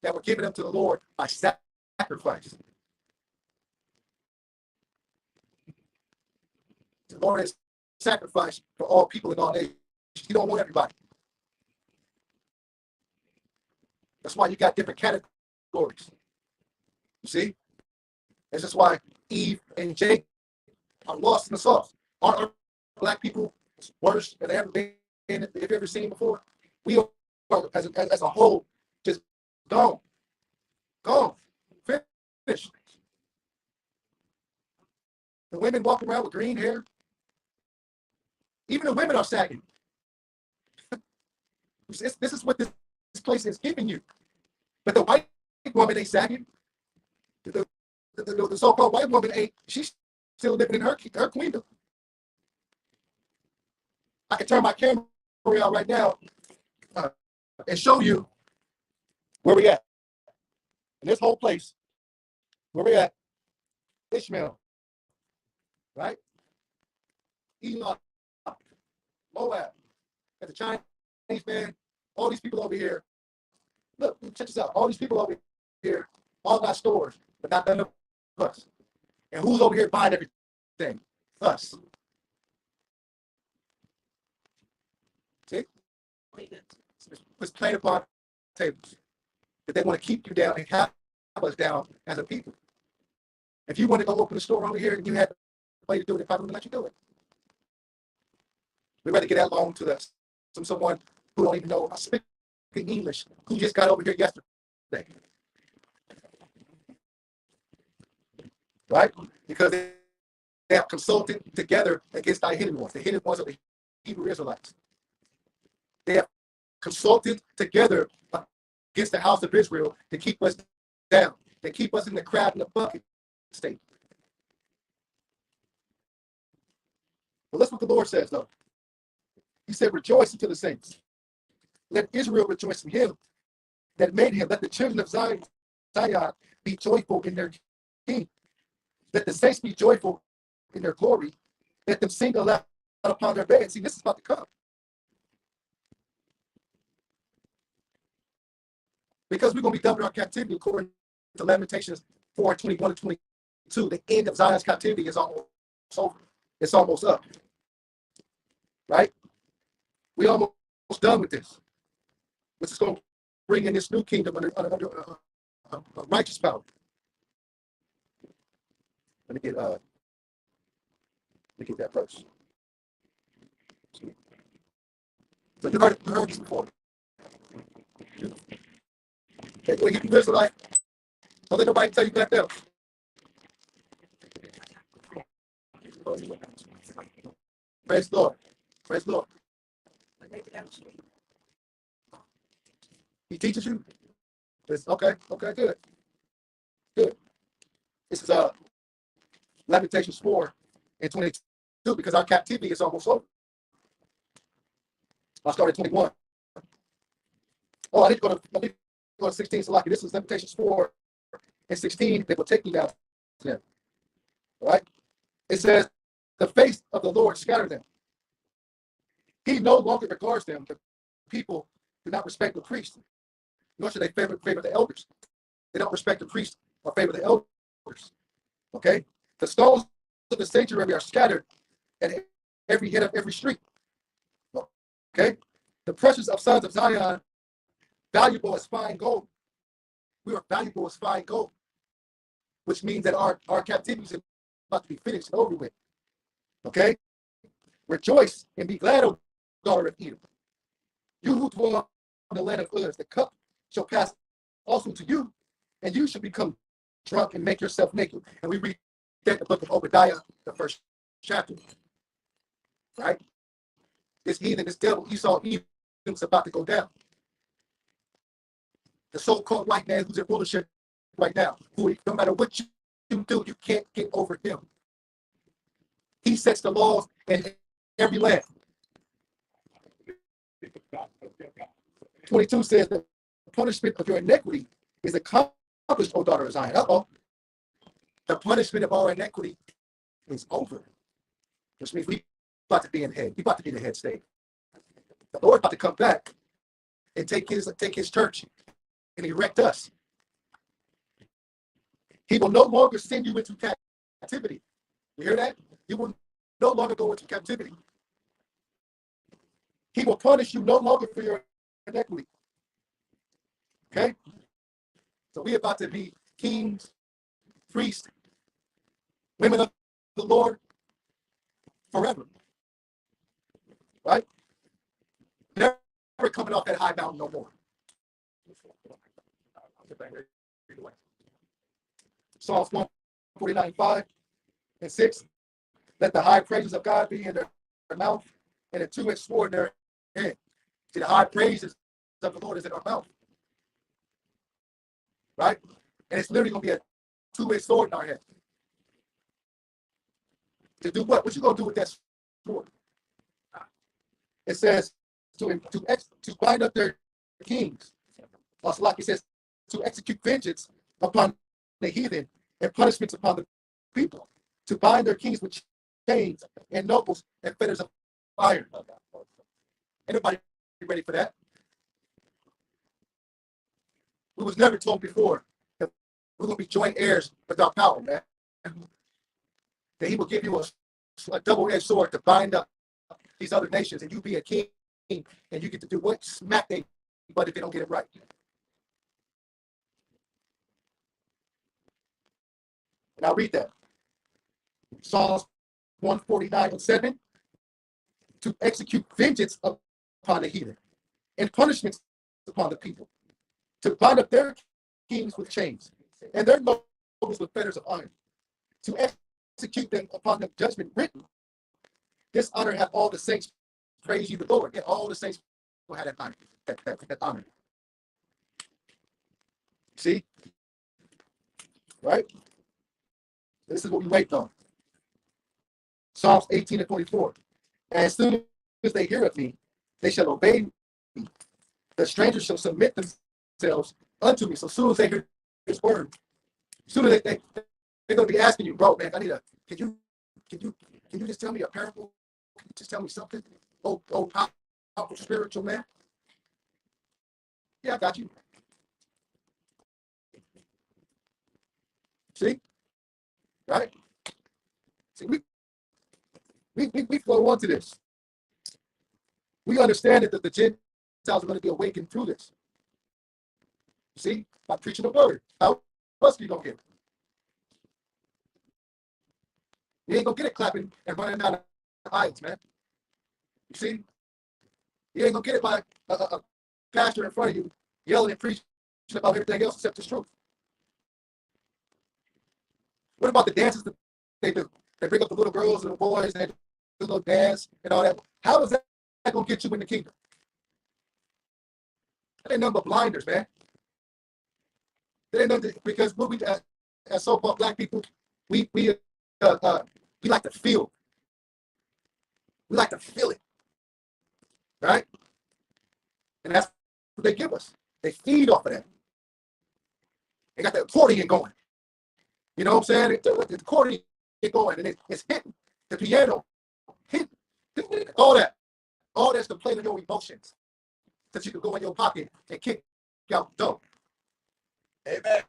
that were given up to the Lord by sacrifice. The Lord has sacrificed for all people in all nations. He don't want everybody. That's why you got different categories. You see? That's just why Eve and Jacob are lost in the sauce. Aren't black people worse than they ever been if you've ever seen before? We are, as a whole, just gone. Gone. Finished. The women walking around with green hair. Even the women are sagging. This is what this place is giving you. But the white woman ain't sagging. The so-called white woman ain't. She's still living in her queendom. I can turn my camera around right now and show you where we at. In this whole place, where we at, Ishmael, right? Elon, Moab, and the Chinese man, all these people over here. Look, check this out. All these people over here, all got stores, but not none of us. And who's over here buying everything? Us. See? It's played upon tables. That they want to keep you down and have us down as a people. If you want to go open a store over here and you had the way to do it, they probably wouldn't let you do it. We'd rather get that loan to someone who don't even know how to speak English, who just got over here yesterday. Right? Because they have consulted together against our hidden ones, the hidden ones of the Hebrew Israelites. They have consulted together against the house of Israel to keep us down, to keep us in the crab in the bucket state. But listen what the Lord says, though. He said, rejoice unto the saints. Let Israel rejoice in him that made him. Let the children of Zion be joyful in their king. Let the saints be joyful in their glory. Let them sing aloud upon their beds. See, this is about to come. Because we're going to be done with our captivity according to Lamentations 4:21 and 22. The end of Zion's captivity is almost over. It's almost up. Right? We almost done with this. Which is going to bring in this new kingdom under righteous power. Let me get that verse. So you heard this before. Okay, you Hebrew Israelite. Don't let nobody tell you that else. Praise the Lord. Praise the Lord. He teaches you. It's okay. Okay, good. Good. This is Lamentations 4 and 22 because our captivity is almost over. I'll start at 21. Oh, I need to go to 16. So like this is Lamentations 4 and 16. They will take me down to them. All right. It says, the face of the Lord scattered them. He no longer regards them. The people do not respect the priest, nor should they favor the elders. They don't respect the priest or favor the elders. Okay? The stones of the sanctuary are scattered at every head of every street. Okay? The precious of sons of Zion, valuable as fine gold. We are valuable as fine gold, which means that our captivity is about to be finished and over with. Okay? Rejoice and be glad, O daughter of Edom. You who dwell in the land of Uz, the cup shall pass also to you, and you shall become drunk and make yourself naked. And we read that in the book of Obadiah, the first chapter. Right? This heathen, this devil, Esau, Edom is about to go down. The so-called white man who's in rulership right now, who no matter what you do, you can't get over him. He sets the laws in every land. 22 says the punishment of your iniquity is accomplished, O daughter of Zion. Uh-oh. The punishment of our iniquity is over. Which means we about to be in head. We about to be in the head state. The Lord about to come back and take his church and erect us. He will no longer send you into captivity. You hear that? You will no longer go into captivity. He will punish you no longer for your iniquity. Okay? So we're about to be kings, priests, women of the Lord forever. Right? Never coming off that high mountain no more. Psalms 149, 5 and 6. Let the high praises of God be in their mouth and a two-edged sword in their hand. See, the high praises of the Lord is in our mouth. Right? And it's literally going to be a two-edged sword in our hand. To do what? What you going to do with that sword? It says to bind up their kings. Also, like it says, to execute vengeance upon the heathen and punishments upon the people. To bind their kings with chains and nobles and fetters of iron. Anybody ready for that? We was never told before that we're going to be joint heirs without power, man. That he will give you a double-edged sword to bind up these other nations, and you be a king, and you get to do what? Smack them, but if they don't get it right. And I'll read that. Psalms 149 and 7. To execute vengeance upon the heathen and punishments upon the people. To bind up their kings with chains and their nobles with fetters of iron. To execute them upon the judgment written. This honor hath all the saints praise you, the Lord. And all the saints will have that honor. That honor. See? Right? This is what we wait on. Psalms 18 and 24. As soon as they hear of me, they shall obey me. The strangers shall submit themselves unto me. So as soon as they hear his word, as soon as they're going to be asking you, bro, man, can you just tell me a parable? Can you just tell me something? Oh, powerful spiritual man. Yeah, I got you. See? Right? See, we flow onto this. We understand that the Gentiles are going to be awakened through this. See? By preaching the word. How else are you going to get it? You ain't going to get it clapping and running down the aisles, man. You see? You ain't going to get it by a pastor in front of you yelling and preaching about everything else except the truth. What about the dances that they do? They bring up the little girls and the boys and they do a little dance and all that. How is that going to get you in the kingdom? That ain't nothing but blinders, man. That ain't nothing, because what we, as so-called black people, we like to feel. We like to feel it, right? And that's what they give us. They feed off of that. They got the accordion going. You know what I'm saying? The accordion going, and it's hitting. The piano hitting. All that. All that's to play to your emotions. That you can go in your pocket and kick out dope. Amen.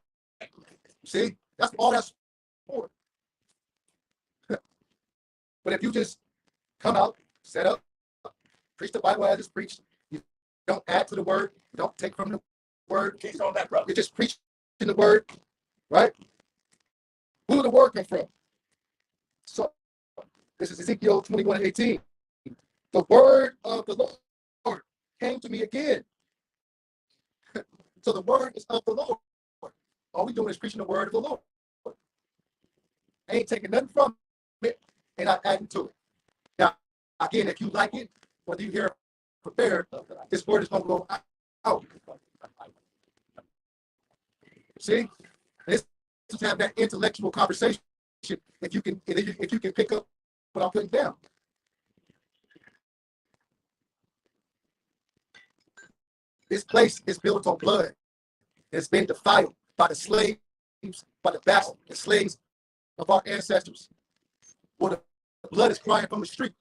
See? That's all that's for. But if you just come out, set up, preach the Bible as it's preached, you don't add to the word, you don't take from the word, you're just preaching the word, right? Who did the word come from? So, this is Ezekiel 21:18. The word of the Lord came to me again. So the word is of the Lord. All we doing is preaching the word of the Lord. Ain't taking nothing from it and not adding to it. Now, again, if you like it, whether you hear it prepared, this word is going to go out. See? This is to have that intellectual conversation. If you can pick up what I'm putting down. This place is built on blood. It's been defiled by the slaves, by the bastards, the slaves of our ancestors. Where the blood is crying from the street.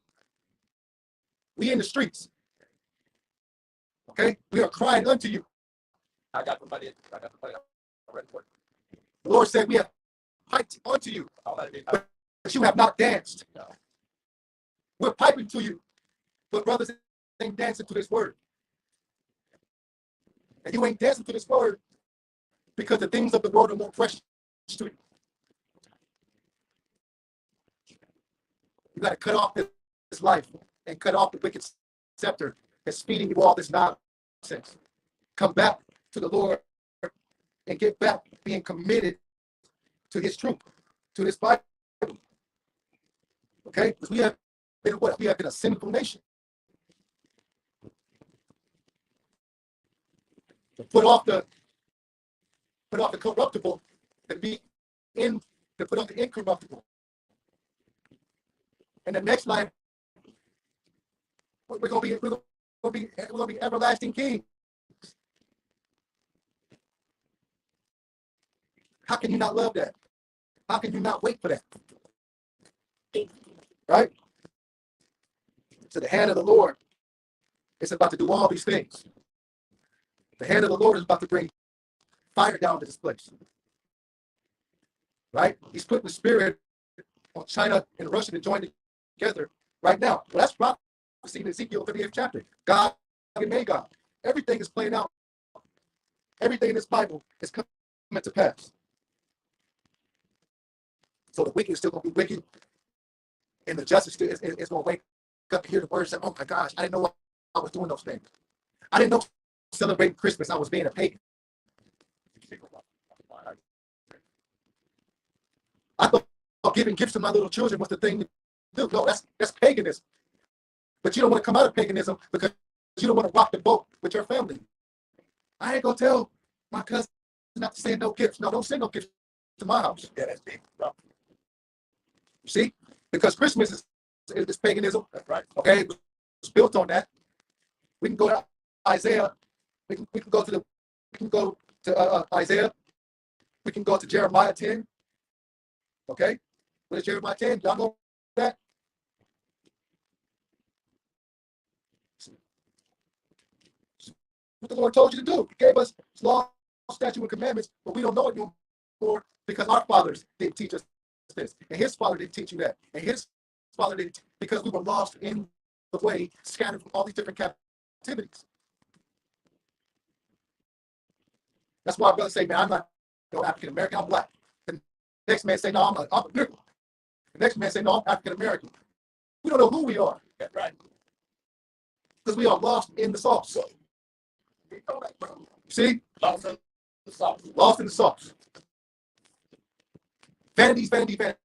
We in the streets. Okay? We are crying unto you. I got the money. The Lord said we have piped unto you, but you have not danced. We're piping to you, but brothers ain't dancing to this word. And you ain't dancing to this word because the things of the world are more precious to you. You got to cut off this life and cut off the wicked scepter that's feeding you all this nonsense. Come back to the Lord and get back being committed to his truth, to his Bible. Okay? Because we have been what? We have been a sinful nation. To put off the corruptible and to put on the incorruptible. And the next life, we're gonna be everlasting kings. How can you not love that? How can you not wait for that? Right? So the hand of the Lord is about to do all these things. The hand of the Lord is about to bring fire down to this place. Right? He's putting the spirit on China and Russia to join together right now. Well, that's prophecy in Ezekiel 38th chapter. God and Magog. Everything is playing out. Everything in this Bible is coming to pass. So the wicked is still going to be wicked, and the justice is going to wake up and hear the word and say, oh my gosh, I didn't know I was doing those things. I didn't know celebrating Christmas, I was being a pagan. I thought giving gifts to my little children was the thing to do. No, that's paganism. But you don't want to come out of paganism because you don't want to rock the boat with your family. I ain't going to tell my cousin not to send no gifts. No, don't send no gifts to my house. Yeah, that's big. See? Because Christmas is paganism. That's right. Okay? It's built on that. We can go to Isaiah. We can go to Isaiah. We can go to Jeremiah 10. Okay? What is Jeremiah 10? Y'all know that? What the Lord told you to do. He gave us law, statute, and commandments, but we don't know it anymore because our fathers didn't teach us this. And his father didn't teach you that. And his father didn't, because we were lost in the way, scattered from all these different captivities. That's why brothers say, man, I'm not African American, I'm black. The next man say, no, I'm a nigger. The next man say, no, I'm African American. We don't know who we are. Right? Because we are lost in the sauce. See? Lost in the sauce. Vanities, vanity, vanity.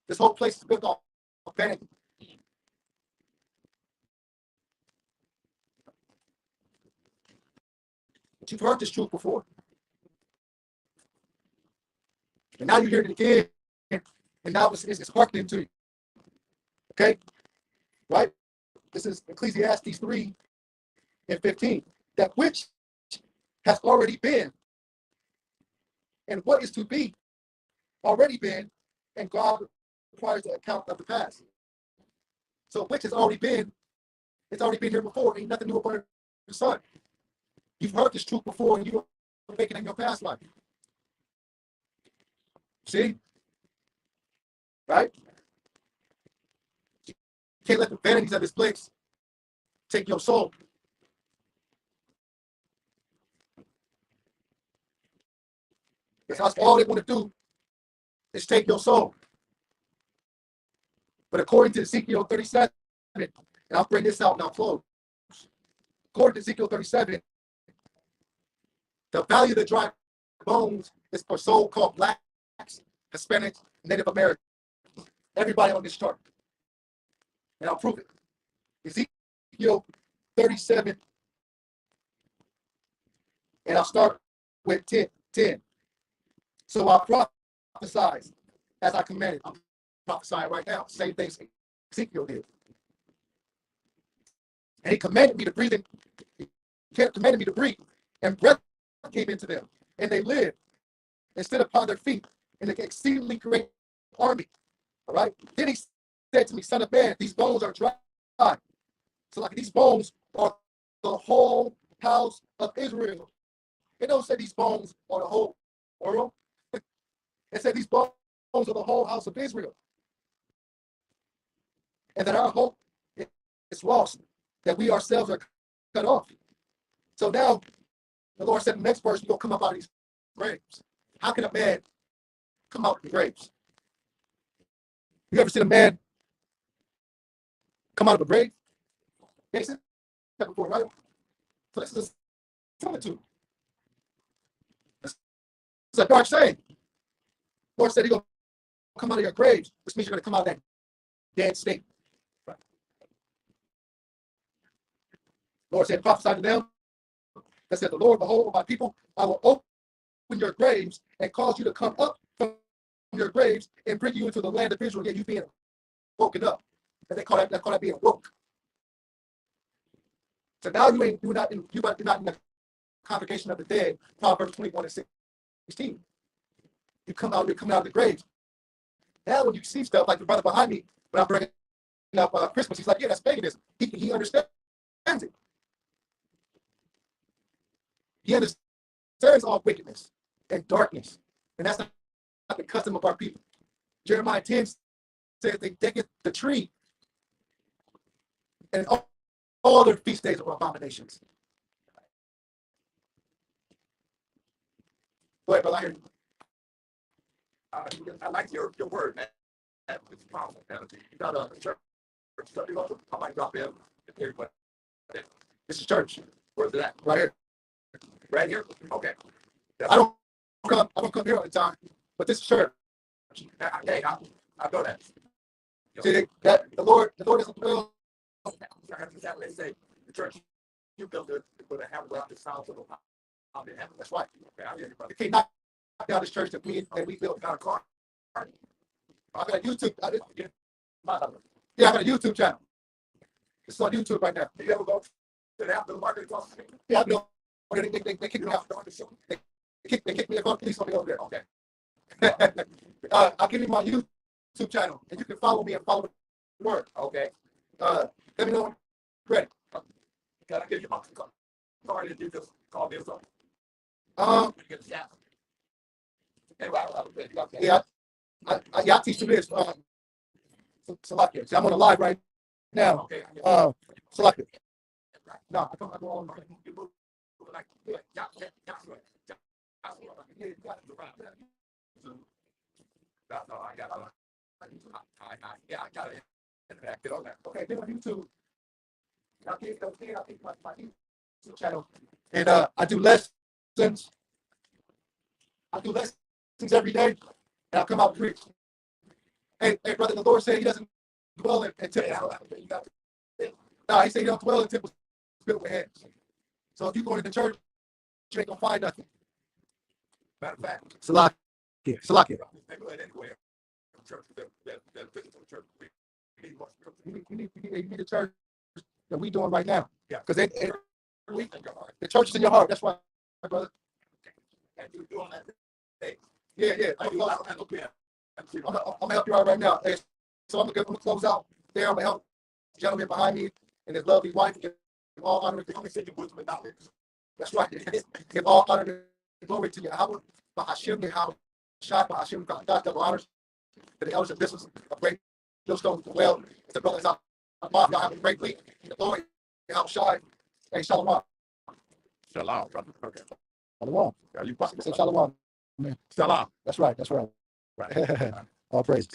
This whole place is built off of vanity. But you've heard this truth before. And now you hear it again. And now it's hearkening to you. Okay? Right? This is Ecclesiastes 3 and 15. That which has already been and what is to be already been, and God requires an account of the past. So which has already been, it's already been here before. Ain't nothing new about the sun. You've heard this truth before and you are making it in your past life. See? Right? You can't let the vanities of this place take your soul. Because all they want to do is take your soul. But according to Ezekiel 37, and I'll bring this out and I'll close. According to Ezekiel 37, the value of the dry bones is for so-called blacks, Hispanics, Native Americans. Everybody on this chart. And I'll prove it. Ezekiel 37, and I'll start with 10. So I prophesied as I commanded. I'm prophesying right now. Same thing Ezekiel did. And he commanded me to breathe in. He commanded me to breathe. And breath came into them. And they lived and stood upon their feet in an exceedingly great army. All right. Then he said to me, Son of man, these bones are dry. So like these bones are the whole house of Israel. It don't say these bones are the whole world. It said these bones are the whole house of Israel. And that our hope is lost, that we ourselves are cut off. So now the Lord said, the next verse, you're going to come up out of these graves. How can a man come out of the graves? You ever seen a man come out of a grave? Yes, that before, right? So this is a similitude. It's a dark saying. The Lord said, you're going to come out of your graves, which means you're going to come out of that dead state. Right. The Lord said, prophesy to them. That said, the Lord, behold, my people, I will open your graves and cause you to come up from your graves and bring you into the land of Israel. Yeah, you being woken up. And they call that being woke. So now you're not in the congregation of the dead, Proverbs 21 and 16. You're coming out of the graves. Now when you see stuff like the brother behind me, when I'm bringing up Christmas, he's like, yeah, that's paganism. He understands it. He understands all wickedness and darkness. And that's not the custom of our people. Jeremiah 10 says they deck the tree and all their feast days are abominations. Go ahead, brother. I hear you. I like your word, man. It's powerful. Man. You got a church study also? I might drop in. This is church. Where's it at? Right here. Right here? Okay. I don't come here all the time, but this is church. Hey, I know that. See, that the Lord doesn't dwell. Let's say the church you built it with a have the sound of the heaven. That's right. Okay, you can't knock down this church that we built in our car. I got a YouTube. I got a YouTube channel. It's on YouTube right now. You ever go to the after the market across the street? Yeah, I know. They kicked me out. They kicked me out. Please don't be over there. Okay. I'll give you my YouTube channel, and you can follow me and follow the word. Okay. Let me know when you're ready. Can I give you my card and you just call me or something? Yeah, I teach you this. Salakia. See, I'm on the live right now. Okay. Salakia. No, I go on. I got it. On that. Okay, then on YouTube, I'll keep my YouTube channel. And I do less lessons. I do lessons every day, and I come out and preach. Hey, brother, the Lord said He doesn't dwell in temples. No, He said He don't dwell in temples built with hands. So if you go to the church, you ain't gonna find nothing. Matter of fact, Salakia. We need the church that we doing right now. Yeah, because the church is in your heart. That's why, brother. And you doing that. Yeah. I'm gonna help you out right now. Hey, so I'm gonna close out there. I'm gonna help the gentleman behind me and his lovely wife. Give all honor to God. That's right. Give all honor and glory to Yahweh. Bahashim, Yahweh, Shai, Bahashim, God, double honors to the elders of business of great millstones as well. It's the brothers out. Y'all have a great week. The Lord, Yahweh, Shai. Hey, Shalom. Shalom, brother. Okay. Shalom. Yeah, you say Shalom. Man. Shalom. That's right. Right. All praise.